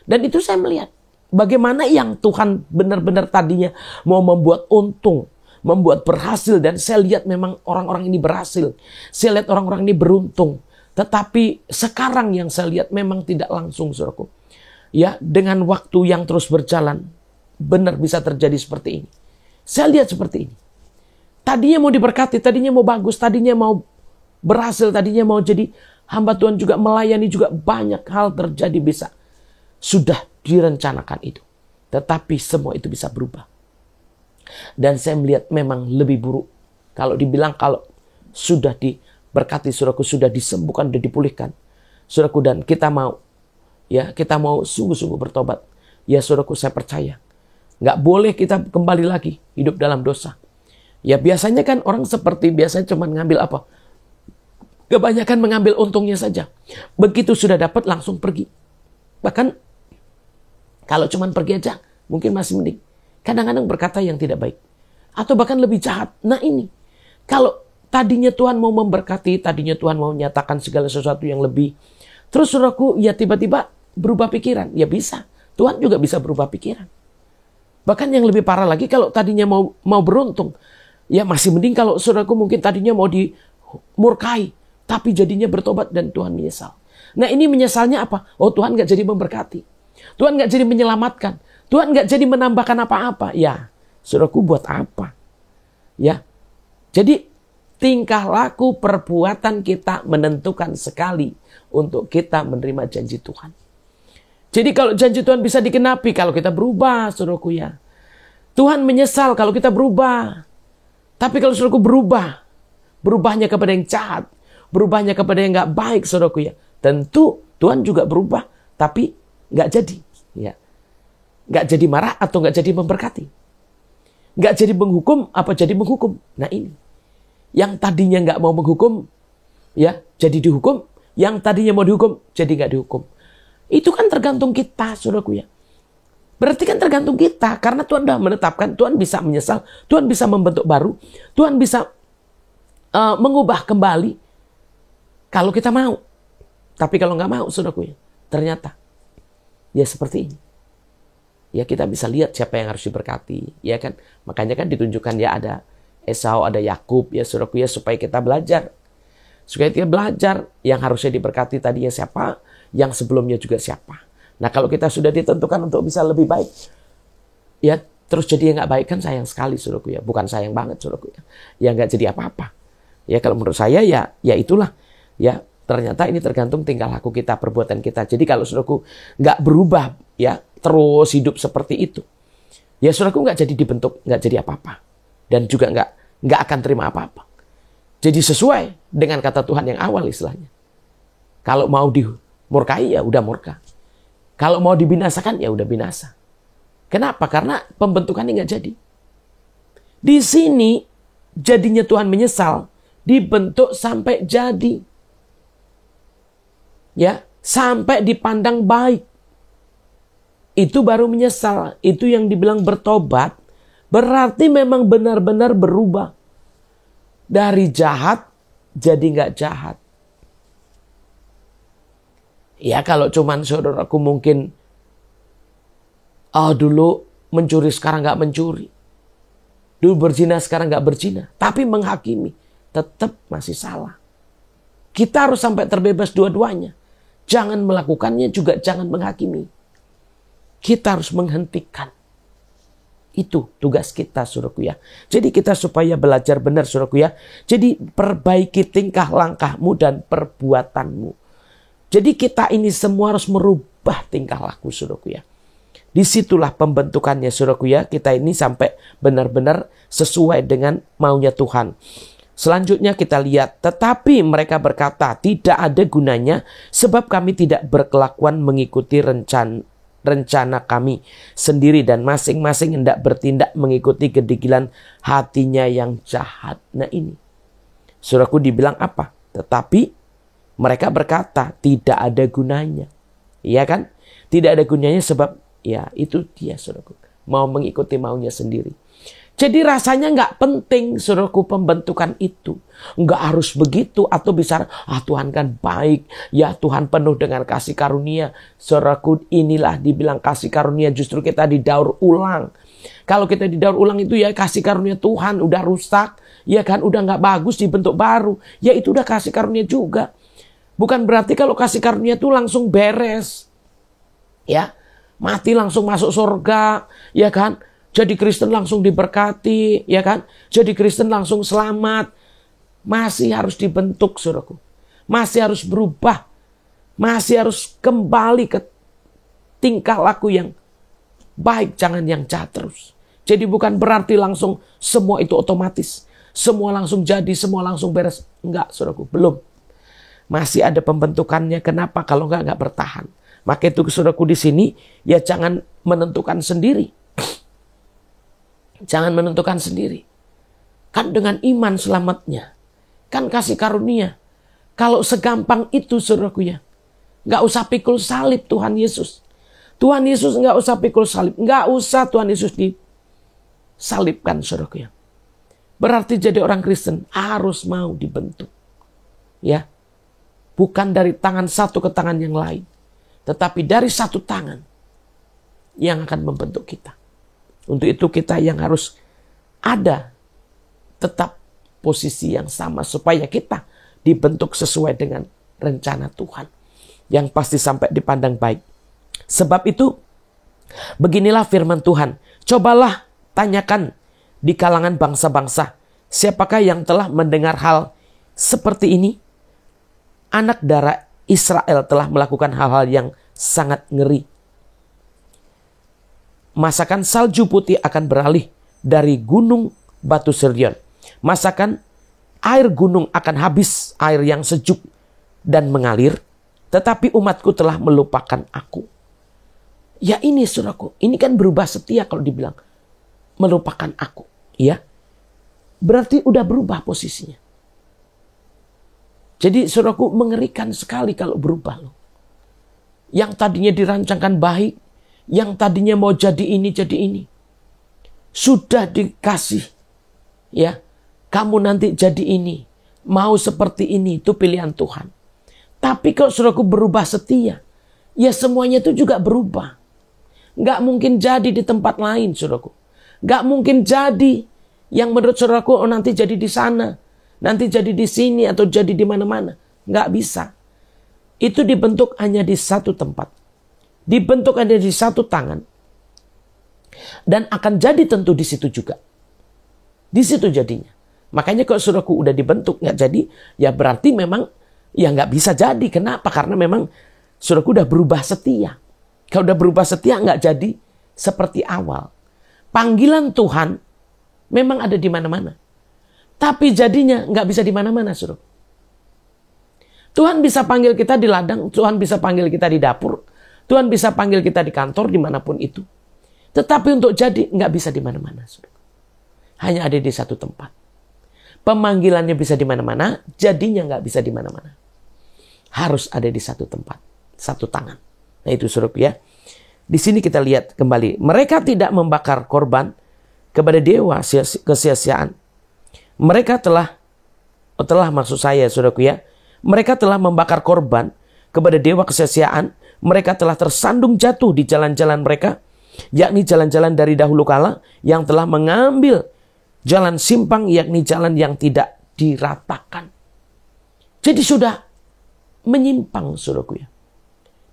Dan itu saya melihat. Bagaimana yang Tuhan benar-benar tadinya mau membuat untung, membuat berhasil, dan saya lihat memang orang-orang ini berhasil. Saya lihat orang-orang ini beruntung. Tetapi sekarang yang saya lihat memang tidak langsung saudaraku. Ya, dengan waktu yang terus berjalan, benar bisa terjadi seperti ini. Saya lihat seperti ini. Tadinya mau diberkati, tadinya mau bagus, tadinya mau berhasil, tadinya mau jadi hamba Tuhan juga, melayani juga, banyak hal terjadi bisa. Sudah direncanakan itu. Tetapi semua itu bisa berubah. Dan saya melihat memang lebih buruk. Kalau dibilang kalau sudah diberkati, saudaraku, sudah disembuhkan, sudah dipulihkan, saudaraku, dan kita mau, ya, kita mau sungguh-sungguh bertobat. Ya saudaraku, saya percaya. Nggak boleh kita kembali lagi hidup dalam dosa. Ya biasanya kan orang seperti biasanya cuma ngambil apa? Kebanyakan mengambil untungnya saja. Begitu sudah dapat langsung pergi. Bahkan kalau cuma pergi aja, mungkin masih mending. Kadang-kadang berkata yang tidak baik. Atau bahkan lebih jahat. Nah ini, kalau tadinya Tuhan mau memberkati, tadinya Tuhan mau menyatakan segala sesuatu yang lebih. Terus saudaraku, ya tiba-tiba berubah pikiran. Ya bisa. Tuhan juga bisa berubah pikiran. Bahkan yang lebih parah lagi, kalau tadinya mau beruntung. Ya masih mending kalau saudaraku mungkin tadinya mau dimurkai. Tapi jadinya bertobat dan Tuhan menyesal. Nah ini menyesalnya apa? Oh Tuhan gak jadi memberkati. Tuhan gak jadi menyelamatkan. Tuhan gak jadi menambahkan apa-apa. Ya, saudaraku buat apa? Ya, jadi tingkah laku perbuatan kita menentukan sekali untuk kita menerima janji Tuhan. Jadi kalau janji Tuhan bisa dikenapi kalau kita berubah, saudaraku ya. Tuhan menyesal kalau kita berubah. Tapi kalau saudaraku berubahnya kepada yang jahat, berubahnya kepada yang gak baik, saudaraku ya. Tentu Tuhan juga berubah, tapi gak jadi. Ya. Gak jadi marah atau gak jadi memberkati. Gak jadi menghukum, apa jadi menghukum. Nah ini. Yang tadinya gak mau menghukum, ya jadi dihukum. Yang tadinya mau dihukum, jadi gak dihukum. Itu kan tergantung kita, saudaraku ya. Berarti kan tergantung kita. Karena Tuhan sudah menetapkan, Tuhan bisa menyesal, Tuhan bisa membentuk baru, Tuhan bisa mengubah kembali. Kalau kita mau. Tapi kalau nggak mau, saudaraku ya, ternyata ya seperti ini. Ya kita bisa lihat siapa yang harus diberkati, ya kan? Makanya kan ditunjukkan ya ada Esau, ada Yakub, ya saudaraku ya, supaya kita belajar. Supaya kita belajar yang harusnya diberkati tadinya siapa, yang sebelumnya juga siapa. Nah kalau kita sudah ditentukan untuk bisa lebih baik, ya terus jadi yang nggak baik kan sayang sekali saudaraku ya. Bukan sayang banget saudaraku ya. Ya nggak jadi apa-apa. Ya kalau menurut saya ya itulah. Ya ternyata ini tergantung tingkah laku kita, perbuatan kita. Jadi kalau saudaraku nggak berubah ya terus hidup seperti itu, ya saudaraku nggak jadi dibentuk, nggak jadi apa-apa. Dan juga nggak akan terima apa-apa. Jadi sesuai dengan kata Tuhan yang awal istilahnya. Kalau mau dimurkai ya udah murka. Kalau mau dibinasakan ya udah binasa. Kenapa? Karena pembentukannya nggak jadi. Di sini jadinya Tuhan menyesal. Dibentuk sampai jadi. Ya, sampai dipandang baik. Itu baru menyesal. Itu yang dibilang bertobat. Berarti memang benar-benar berubah. Dari jahat jadi nggak jahat. Ya kalau cuman saudaraku mungkin dulu mencuri sekarang nggak mencuri. Dulu berzina sekarang nggak berzina. Tapi menghakimi. Tetap masih salah. Kita harus sampai terbebas dua-duanya. Jangan melakukannya juga jangan menghakimi. Kita harus menghentikan. Itu tugas kita saudaraku ya. Jadi kita supaya belajar benar saudaraku ya. Jadi perbaiki tingkah langkahmu dan perbuatanmu. Jadi kita ini semua harus merubah tingkah laku saudaraku ya. Disitulah pembentukannya saudaraku ya. Kita ini sampai benar-benar sesuai dengan maunya Tuhan. Selanjutnya kita lihat, tetapi mereka berkata, tidak ada gunanya sebab kami tidak berkelakuan mengikuti rencana kami sendiri dan masing-masing hendak bertindak mengikuti kedegilan hatinya yang jahat. Nah ini, saudaraku dibilang apa? Tetapi mereka berkata, tidak ada gunanya. Iya kan? Tidak ada gunanya sebab, ya itu dia saudaraku, mau mengikuti maunya sendiri. Jadi rasanya nggak penting saudaraku pembentukan itu. Nggak harus begitu atau bisa Tuhan kan baik. Ya Tuhan penuh dengan kasih karunia. Saudaraku inilah dibilang kasih karunia justru kita didaur ulang. Kalau kita didaur ulang itu ya kasih karunia Tuhan udah rusak. Ya kan udah nggak bagus dibentuk baru. Ya itu udah kasih karunia juga. Bukan berarti kalau kasih karunia itu langsung beres. Ya mati langsung masuk surga. Ya kan. Jadi Kristen langsung diberkati, ya kan? Jadi Kristen langsung selamat. Masih harus dibentuk, saudaraku. Masih harus berubah. Masih harus kembali ke tingkah laku yang baik, jangan yang jahat terus. Jadi bukan berarti langsung semua itu otomatis. Semua langsung jadi, semua langsung beres. Enggak, saudaraku, belum. Masih ada pembentukannya. Kenapa? Kalau enggak bertahan. Maka itu saudaraku di sini, ya jangan menentukan sendiri. Jangan menentukan sendiri. Kan dengan iman selamatnya. Kan kasih karunia. Kalau segampang itu saudaraku ya. Nggak usah pikul salib Tuhan Yesus. Tuhan Yesus nggak usah pikul salib. Nggak usah Tuhan Yesus disalibkan saudaraku ya. Berarti jadi orang Kristen harus mau dibentuk. Ya. Bukan dari tangan satu ke tangan yang lain. Tetapi dari satu tangan yang akan membentuk kita. Untuk itu kita yang harus ada tetap posisi yang sama supaya kita dibentuk sesuai dengan rencana Tuhan yang pasti sampai dipandang baik. Sebab itu beginilah firman Tuhan. Cobalah tanyakan di kalangan bangsa-bangsa, siapakah yang telah mendengar hal seperti ini? Anak darah Israel telah melakukan hal-hal yang sangat ngeri. Masakan salju putih akan beralih dari gunung batu Sirion. Masakan air gunung akan habis, air yang sejuk dan mengalir. Tetapi umatku telah melupakan aku. Ya ini saudaraku, ini kan berubah setia kalau dibilang melupakan aku. Ya, berarti udah berubah posisinya. Jadi saudaraku mengerikan sekali kalau berubah loh. Yang tadinya dirancangkan baik, yang tadinya mau jadi ini. Sudah dikasih. Ya, kamu nanti jadi ini. Mau seperti ini, itu pilihan Tuhan. Tapi kalau saudaraku berubah setia, ya semuanya itu juga berubah. Nggak mungkin jadi di tempat lain, saudaraku. Nggak mungkin jadi yang menurut saudaraku nanti jadi di sana. Nanti jadi di sini atau jadi di mana-mana. Nggak bisa. Itu dibentuk hanya di satu tempat. Dibentuk ada di satu tangan. Dan akan jadi tentu di situ juga. Di situ jadinya. Makanya kalau saudaraku udah dibentuk nggak jadi, ya berarti memang ya nggak bisa jadi. Kenapa? Karena memang saudaraku udah berubah setia. Kalau udah berubah setia nggak jadi seperti awal. Panggilan Tuhan memang ada di mana-mana. Tapi jadinya nggak bisa di mana-mana, saudara. Tuhan bisa panggil kita di ladang, Tuhan bisa panggil kita di dapur, Tuhan bisa panggil kita di kantor, dimanapun itu. Tetapi untuk jadi nggak bisa di mana-mana, saudara. Hanya ada di satu tempat. Pemanggilannya bisa di mana-mana, jadinya nggak bisa di mana-mana. Harus ada di satu tempat, satu tangan. Nah itu saudara ya. Di sini kita lihat kembali, mereka tidak membakar korban kepada dewa kesia-siaan. Mereka telah maksud saya saudaraku ya, mereka telah membakar korban kepada dewa kesia-siaan. Mereka telah tersandung jatuh di jalan-jalan mereka, yakni jalan-jalan dari dahulu kala yang telah mengambil jalan simpang, yakni jalan yang tidak diratakan. Jadi sudah menyimpang saudaraku ya.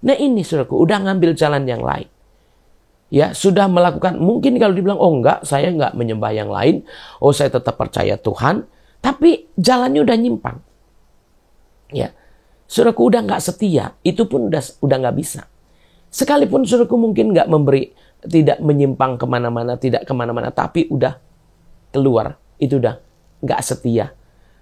Nah ini saudaraku, udah ngambil jalan yang lain. Ya, sudah melakukan, mungkin kalau dibilang, oh enggak, saya enggak menyembah yang lain. Oh saya tetap percaya Tuhan. Tapi jalannya udah nyimpang. Ya, saudaraku udah nggak setia, itu pun udah nggak bisa. Sekalipun saudaraku mungkin nggak memberi, tidak menyimpang kemana-mana, tidak kemana-mana, tapi udah keluar, itu udah nggak setia.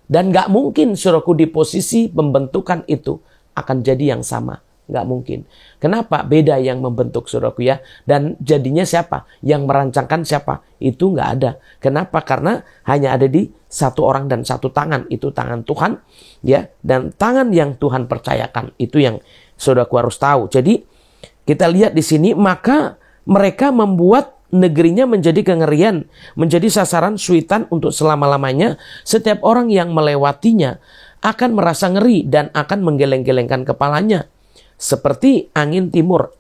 Dan nggak mungkin saudaraku di posisi pembentukan itu akan jadi yang sama. Nggak mungkin. Kenapa? Beda yang membentuk saudaraku ya. Dan jadinya siapa? Yang merancangkan siapa? Itu nggak ada. Kenapa? Karena hanya ada di satu orang dan satu tangan. Itu tangan Tuhan ya. Dan tangan yang Tuhan percayakan. Itu yang saudaraku harus tahu. Jadi kita lihat di sini, maka mereka membuat negerinya menjadi kengerian, menjadi sasaran suitan untuk selama-lamanya. Setiap orang yang melewatinya akan merasa ngeri dan akan menggeleng-gelengkan kepalanya. Seperti angin timur,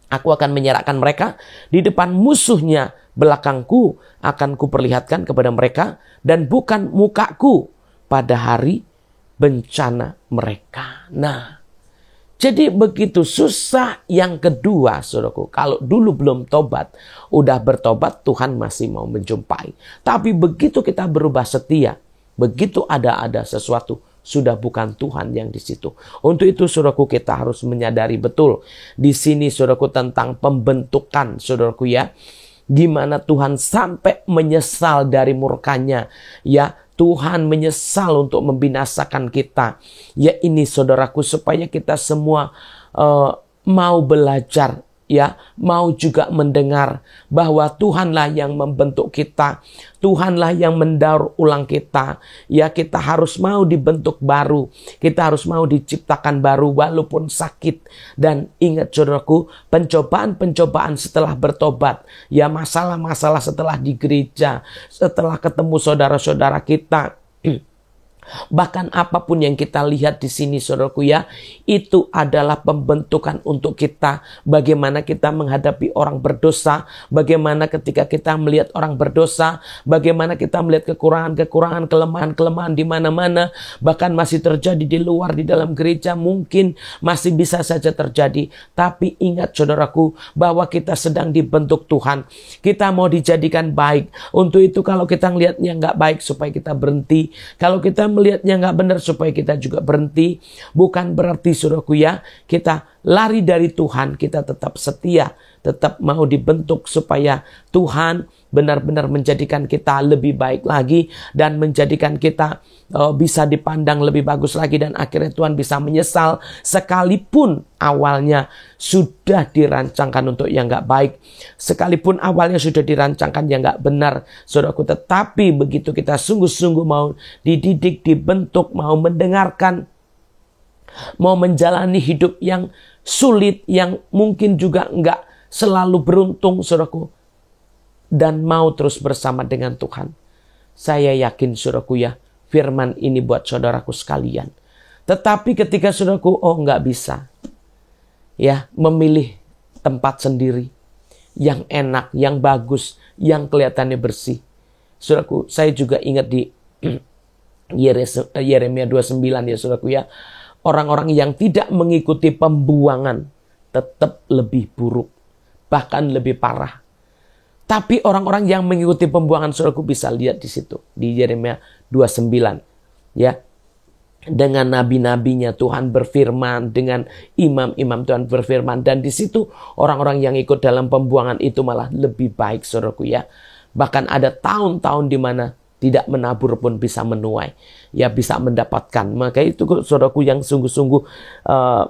aku akan menyerahkan mereka di depan musuhnya, belakangku akan kuperlihatkan kepada mereka, dan bukan mukaku pada hari bencana mereka. Nah, jadi begitu susah yang kedua, saudaraku. Kalau dulu belum tobat, udah bertobat, Tuhan masih mau menjumpai. Tapi begitu kita berubah setia, begitu ada sesuatu, sudah bukan Tuhan yang di situ. Untuk itu saudaraku kita harus menyadari betul. Di sini saudaraku tentang pembentukan saudaraku ya. Gimana Tuhan sampai menyesal dari murkanya. Ya, Tuhan menyesal untuk membinasakan kita. Ya ini saudaraku supaya kita semua mau belajar. Ya, mau juga mendengar bahwa Tuhanlah yang membentuk kita. Tuhanlah yang mendaur ulang kita. Ya, kita harus mau dibentuk baru. Kita harus mau diciptakan baru walaupun sakit. Dan ingat saudaraku, pencobaan-pencobaan setelah bertobat. Ya, masalah-masalah setelah di gereja. Setelah ketemu saudara-saudara kita. Bahkan apapun yang kita lihat di sini saudaraku ya, itu adalah pembentukan untuk kita. Bagaimana kita menghadapi orang berdosa, bagaimana ketika kita melihat orang berdosa, bagaimana kita melihat kekurangan-kekurangan, kelemahan-kelemahan di mana-mana, bahkan masih terjadi di luar, di dalam gereja mungkin masih bisa saja terjadi. Tapi ingat saudaraku, bahwa kita sedang dibentuk Tuhan. Kita mau dijadikan baik. Untuk itu kalau kita melihatnya nggak baik, supaya kita berhenti. Kalau kita melihatnya nggak benar, supaya kita juga berhenti. Bukan berarti saudaraku ya, kita lari dari Tuhan. Kita tetap setia, tetap mau dibentuk supaya Tuhan benar-benar menjadikan kita lebih baik lagi, dan menjadikan kita bisa dipandang lebih bagus lagi, dan akhirnya Tuhan bisa menyesal sekalipun awalnya sudah dirancangkan untuk yang nggak baik, sekalipun awalnya sudah dirancangkan yang nggak benar, saudaraku. Tetapi begitu kita sungguh-sungguh mau dididik, dibentuk, mau mendengarkan, mau menjalani hidup yang sulit, yang mungkin juga nggak selalu beruntung, saudaraku, dan mau terus bersama dengan Tuhan, saya yakin saudaraku ya, firman ini buat saudaraku sekalian. Tetapi ketika saudaraku nggak bisa ya memilih tempat sendiri yang enak, yang bagus, yang kelihatannya bersih, saudaraku, saya juga ingat di Yeremia 29 ya saudaraku ya, orang-orang yang tidak mengikuti pembuangan tetap lebih buruk, bahkan lebih parah. Tapi orang-orang yang mengikuti pembuangan saudaraku bisa lihat di situ. Di Yeremia 29. Ya. Dengan nabi-nabinya Tuhan berfirman, dengan imam-imam Tuhan berfirman, dan di situ orang-orang yang ikut dalam pembuangan itu malah lebih baik, saudaraku ya. Bahkan ada tahun-tahun di mana tidak menabur pun bisa menuai, ya bisa mendapatkan. Maka itu saudaraku yang sungguh-sungguh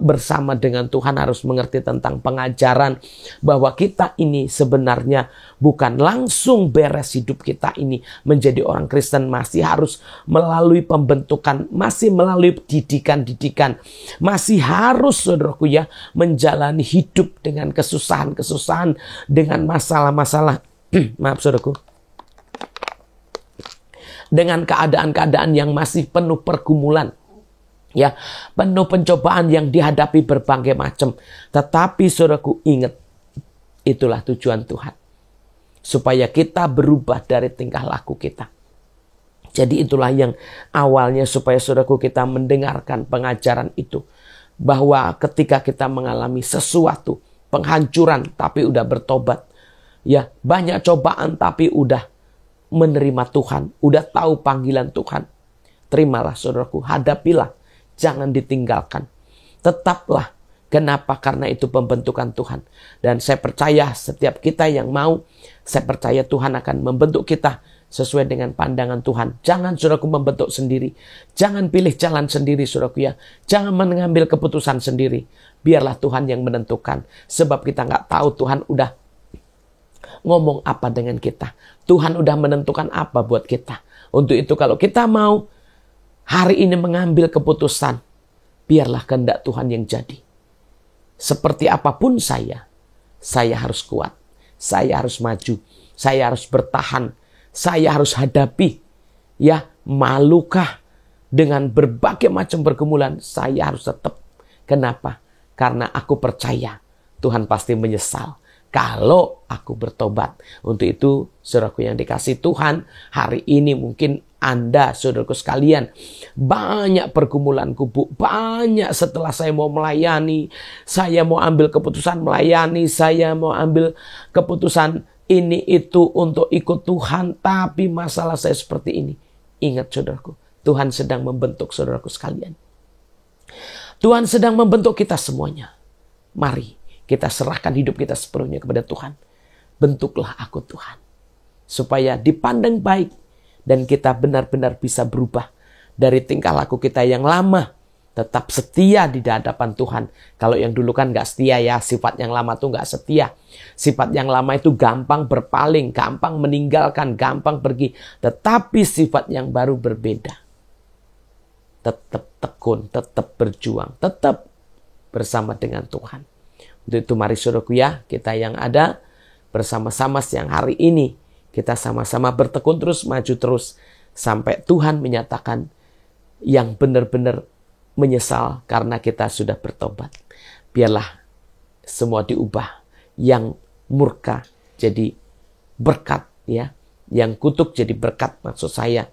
bersama dengan Tuhan harus mengerti tentang pengajaran bahwa kita ini sebenarnya bukan langsung beres hidup kita ini menjadi orang Kristen, masih harus melalui pembentukan, masih melalui didikan-didikan, masih harus saudaraku ya menjalani hidup dengan kesusahan-kesusahan, dengan masalah-masalah maaf saudaraku, dengan keadaan-keadaan yang masih penuh pergumulan, ya, penuh pencobaan yang dihadapi berbagai macam. Tetapi saudaraku ingat, itulah tujuan Tuhan, supaya kita berubah dari tingkah laku kita. Jadi itulah yang awalnya supaya saudaraku kita mendengarkan pengajaran itu, bahwa ketika kita mengalami sesuatu penghancuran tapi udah bertobat, ya banyak cobaan tapi udah menerima Tuhan, udah tahu panggilan Tuhan, terimalah saudaraku, hadapilah, jangan ditinggalkan, tetaplah. Kenapa? Karena itu pembentukan Tuhan. Dan saya percaya setiap kita yang mau, saya percaya Tuhan akan membentuk kita sesuai dengan pandangan Tuhan. Jangan saudaraku membentuk sendiri, jangan pilih jalan sendiri saudaraku ya, jangan mengambil keputusan sendiri. Biarlah Tuhan yang menentukan, sebab kita nggak tahu Tuhan udah ngomong apa dengan kita. Tuhan udah menentukan apa buat kita. Untuk itu kalau kita mau hari ini mengambil keputusan, biarlah kehendak Tuhan yang jadi. Seperti apapun saya harus kuat. Saya harus maju. Saya harus bertahan. Saya harus hadapi. Ya, malukah dengan berbagai macam pergumulan, saya harus tetap. Kenapa? Karena aku percaya Tuhan pasti menyesal kalau aku bertobat. Untuk itu, saudaraku yang dikasihi Tuhan, hari ini mungkin Anda, saudaraku sekalian, banyak pergumulanku, Bu. Banyak setelah saya mau melayani, saya mau ambil keputusan melayani, saya mau ambil keputusan ini itu untuk ikut Tuhan, tapi masalah saya seperti ini. Ingat saudaraku, Tuhan sedang membentuk saudaraku sekalian. Tuhan sedang membentuk kita semuanya. Mari kita serahkan hidup kita sepenuhnya kepada Tuhan. Bentuklah aku Tuhan, supaya dipandang baik dan kita benar-benar bisa berubah dari tingkah laku kita yang lama. Tetap setia di hadapan Tuhan. Kalau yang dulu kan gak setia ya, sifat yang lama tuh gak setia. Sifat yang lama itu gampang berpaling, gampang meninggalkan, gampang pergi. Tetapi sifat yang baru berbeda. Tetap tekun, tetap berjuang, tetap bersama dengan Tuhan. Untuk itu mari saudaraku ya, kita yang ada bersama-sama siang hari ini, kita sama-sama bertekun terus, maju terus, sampai Tuhan menyatakan yang benar-benar menyesal karena kita sudah bertobat. Biarlah semua diubah, yang murka jadi berkat ya, yang kutuk jadi berkat maksud saya,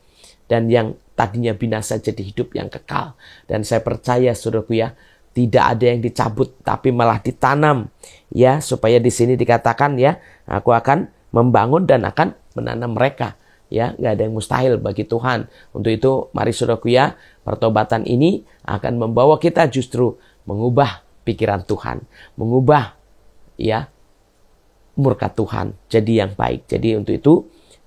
dan yang tadinya binasa jadi hidup yang kekal. Dan saya percaya saudaraku ya, tidak ada yang dicabut, tapi malah ditanam. Ya, supaya di sini dikatakan ya, aku akan membangun dan akan menanam mereka. Ya, nggak ada yang mustahil bagi Tuhan. Untuk itu, mari saudaraku ya, pertobatan ini akan membawa kita justru mengubah pikiran Tuhan, mengubah ya murka Tuhan jadi yang baik. Jadi untuk itu,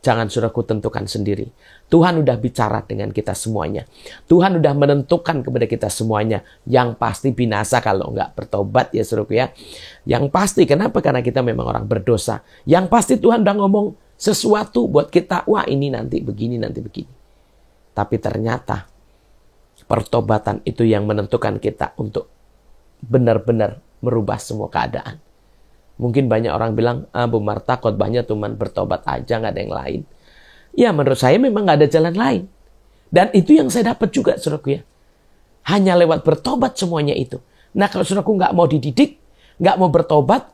jangan saudaraku tentukan sendiri. Tuhan udah bicara dengan kita semuanya. Tuhan udah menentukan kepada kita semuanya. Yang pasti binasa kalau nggak bertobat ya saudaraku ya. Yang pasti, kenapa? Karena kita memang orang berdosa. Yang pasti Tuhan udah ngomong sesuatu buat kita. Wah ini nanti begini, nanti begini. Tapi ternyata pertobatan itu yang menentukan kita untuk benar-benar merubah semua keadaan. Mungkin banyak orang bilang, Bu Marta khotbahnya cuma bertobat aja, nggak ada yang lain. Ya menurut saya memang nggak ada jalan lain. Dan itu yang saya dapat juga saudaraku ya. Hanya lewat bertobat semuanya itu. Nah kalau saudaraku nggak mau dididik, nggak mau bertobat,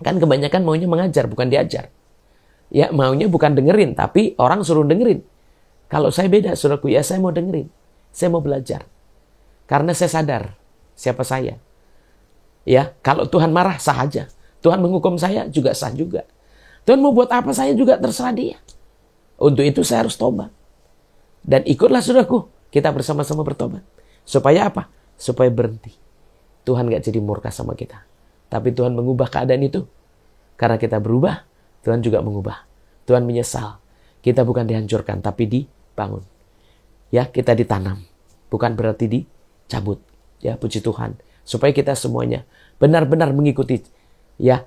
kan kebanyakan maunya mengajar bukan diajar. Ya maunya bukan dengerin, tapi orang suruh dengerin. Kalau saya beda saudaraku ya, saya mau dengerin. Saya mau belajar. Karena saya sadar siapa saya. Ya, kalau Tuhan marah sah aja. Tuhan menghukum saya juga sah juga. Tuhan mau buat apa saya juga terserah dia. Untuk itu saya harus tobat. Dan ikutlah saudaraku, kita bersama-sama bertobat. Supaya apa? Supaya berhenti. Tuhan gak jadi murka sama kita. Tapi Tuhan mengubah keadaan itu. Karena kita berubah, Tuhan juga mengubah. Tuhan menyesal. Kita bukan dihancurkan, tapi dibangun. Ya, kita ditanam. Bukan berarti dicabut. Ya, puji Tuhan. Supaya kita semuanya benar-benar mengikuti. Ya,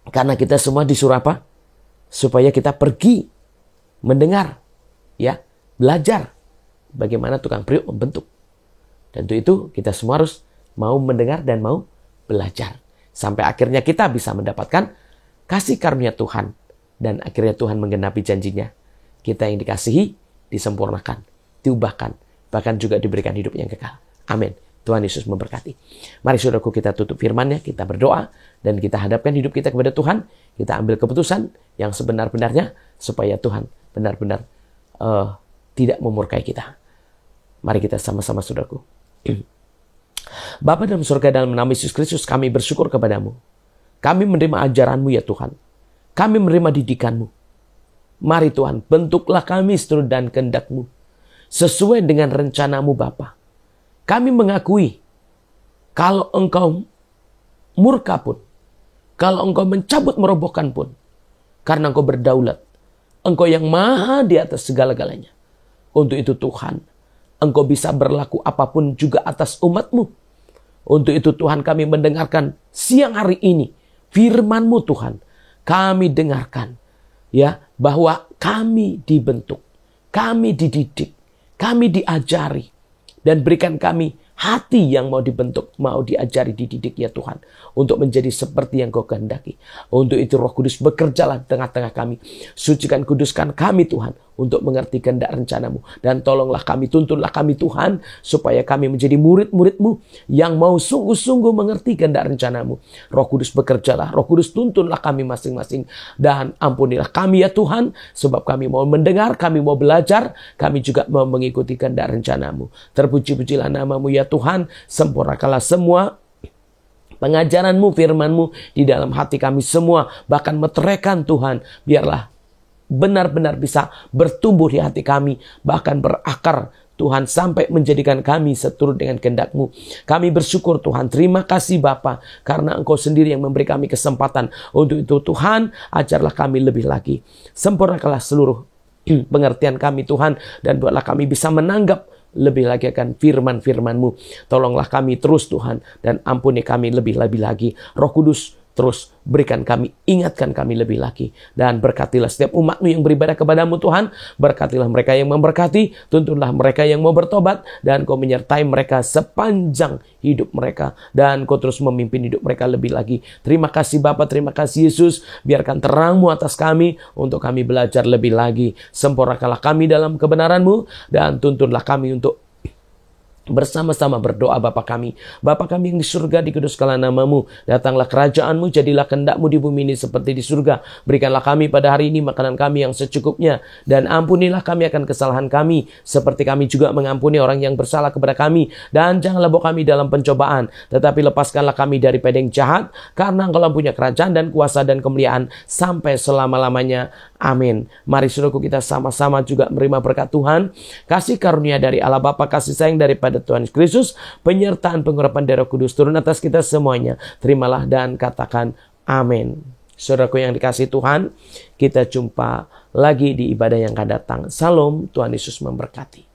karena kita semua disuruh apa? Supaya kita pergi mendengar. Ya, belajar. Bagaimana tukang periuk membentuk. Dan untuk itu kita semua harus mau mendengar dan mau belajar. Sampai akhirnya kita bisa mendapatkan kasih karunia Tuhan. Dan akhirnya Tuhan menggenapi janjinya. Kita yang dikasihi, disempurnakan, diubahkan, bahkan juga diberikan hidup yang kekal. Amin. Tuhan Yesus memberkati. Mari saudaraku kita tutup firman-Nya, kita berdoa, dan kita hadapkan hidup kita kepada Tuhan. Kita ambil keputusan yang sebenar-benarnya, supaya Tuhan benar-benar tidak memurkai kita. Mari kita sama-sama saudaraku. Bapa dalam surga, dalam nama Yesus Kristus kami bersyukur kepadamu. Kami menerima ajaran-Mu ya Tuhan. Kami menerima didikan-Mu. Mari Tuhan, bentuklah kami seturut dan kehendak-Mu. Sesuai dengan rencana-Mu Bapa. Kami mengakui, kalau Engkau murka pun, kalau Engkau mencabut merobohkan pun, karena Engkau berdaulat, Engkau yang maha di atas segala-galanya. Untuk itu Tuhan, Engkau bisa berlaku apapun juga atas umat-Mu. Untuk itu Tuhan, kami mendengarkan siang hari ini firman-Mu Tuhan. Kami dengarkan ya bahwa kami dibentuk, kami dididik, kami diajari, dan berikan kami hati yang mau dibentuk, mau diajari, dididik ya Tuhan, untuk menjadi seperti yang Kau kehendaki. Untuk itu Roh Kudus bekerjalah tengah-tengah kami. Sucikan, kuduskan kami Tuhan, untuk mengerti kehendak rencana-Mu. Dan tolonglah kami, tuntunlah kami Tuhan, supaya kami menjadi murid-murid-Mu yang mau sungguh-sungguh mengerti kehendak rencana-Mu. Roh Kudus bekerjalah, Roh Kudus tuntunlah kami masing-masing. Dan ampunilah kami ya Tuhan, sebab kami mau mendengar, kami mau belajar, kami juga mau mengikuti kehendak rencana-Mu. Terpuji-pujilah nama-Mu ya Tuhan, sempurnakanlah semua pengajaran-Mu, firman-Mu di dalam hati kami semua. Bahkan meteraikan Tuhan, biarlah benar-benar bisa bertumbuh di hati kami, bahkan berakar Tuhan, sampai menjadikan kami seturut dengan kehendak-Mu. Kami bersyukur Tuhan, terima kasih Bapa, karena Engkau sendiri yang memberi kami kesempatan. Untuk itu Tuhan, ajarlah kami lebih lagi. Sempurnakanlah seluruh pengertian kami Tuhan, dan buatlah kami bisa menanggap lebih lagi akan firman-firman-Mu. Tolonglah kami terus Tuhan, dan ampuni kami lebih-lebih lagi. Roh Kudus terus berikan kami, ingatkan kami lebih lagi. Dan berkatilah setiap umat-Mu yang beribadah kepadamu Tuhan. Berkatilah mereka yang memberkati, tuntunlah mereka yang mau bertobat, dan Kau menyertai mereka sepanjang hidup mereka. Dan Kau terus memimpin hidup mereka lebih lagi. Terima kasih Bapa, terima kasih Yesus. Biarkan terang-Mu atas kami, untuk kami belajar lebih lagi. Sempurnakanlah kami dalam kebenaran-Mu, dan tuntunlah kami untuk bersama-sama berdoa. Bapa kami yang di surga, dikuduskanlah nama-Mu, datanglah kerajaan-Mu, jadilah kehendak-Mu di bumi ini seperti di surga. Berikanlah kami pada hari ini makanan kami yang secukupnya, dan ampunilah kami akan kesalahan kami, seperti kami juga mengampuni orang yang bersalah kepada kami. Dan janganlah bawa kami dalam pencobaan, tetapi lepaskanlah kami dari pedang jahat, karena Engkau punya kerajaan dan kuasa dan kemuliaan sampai selama-lamanya. Amin. Mari saudaraku, kita sama-sama juga menerima berkat Tuhan, kasih karunia dari Allah Bapa, kasih sayang daripada Tuhan Yesus Kristus, penyertaan pengurapan darah kudus turun atas kita semuanya. Terimalah dan katakan amin. Saudaraku yang dikasihi Tuhan, kita jumpa lagi di ibadah yang akan datang. Salam, Tuhan Yesus memberkati.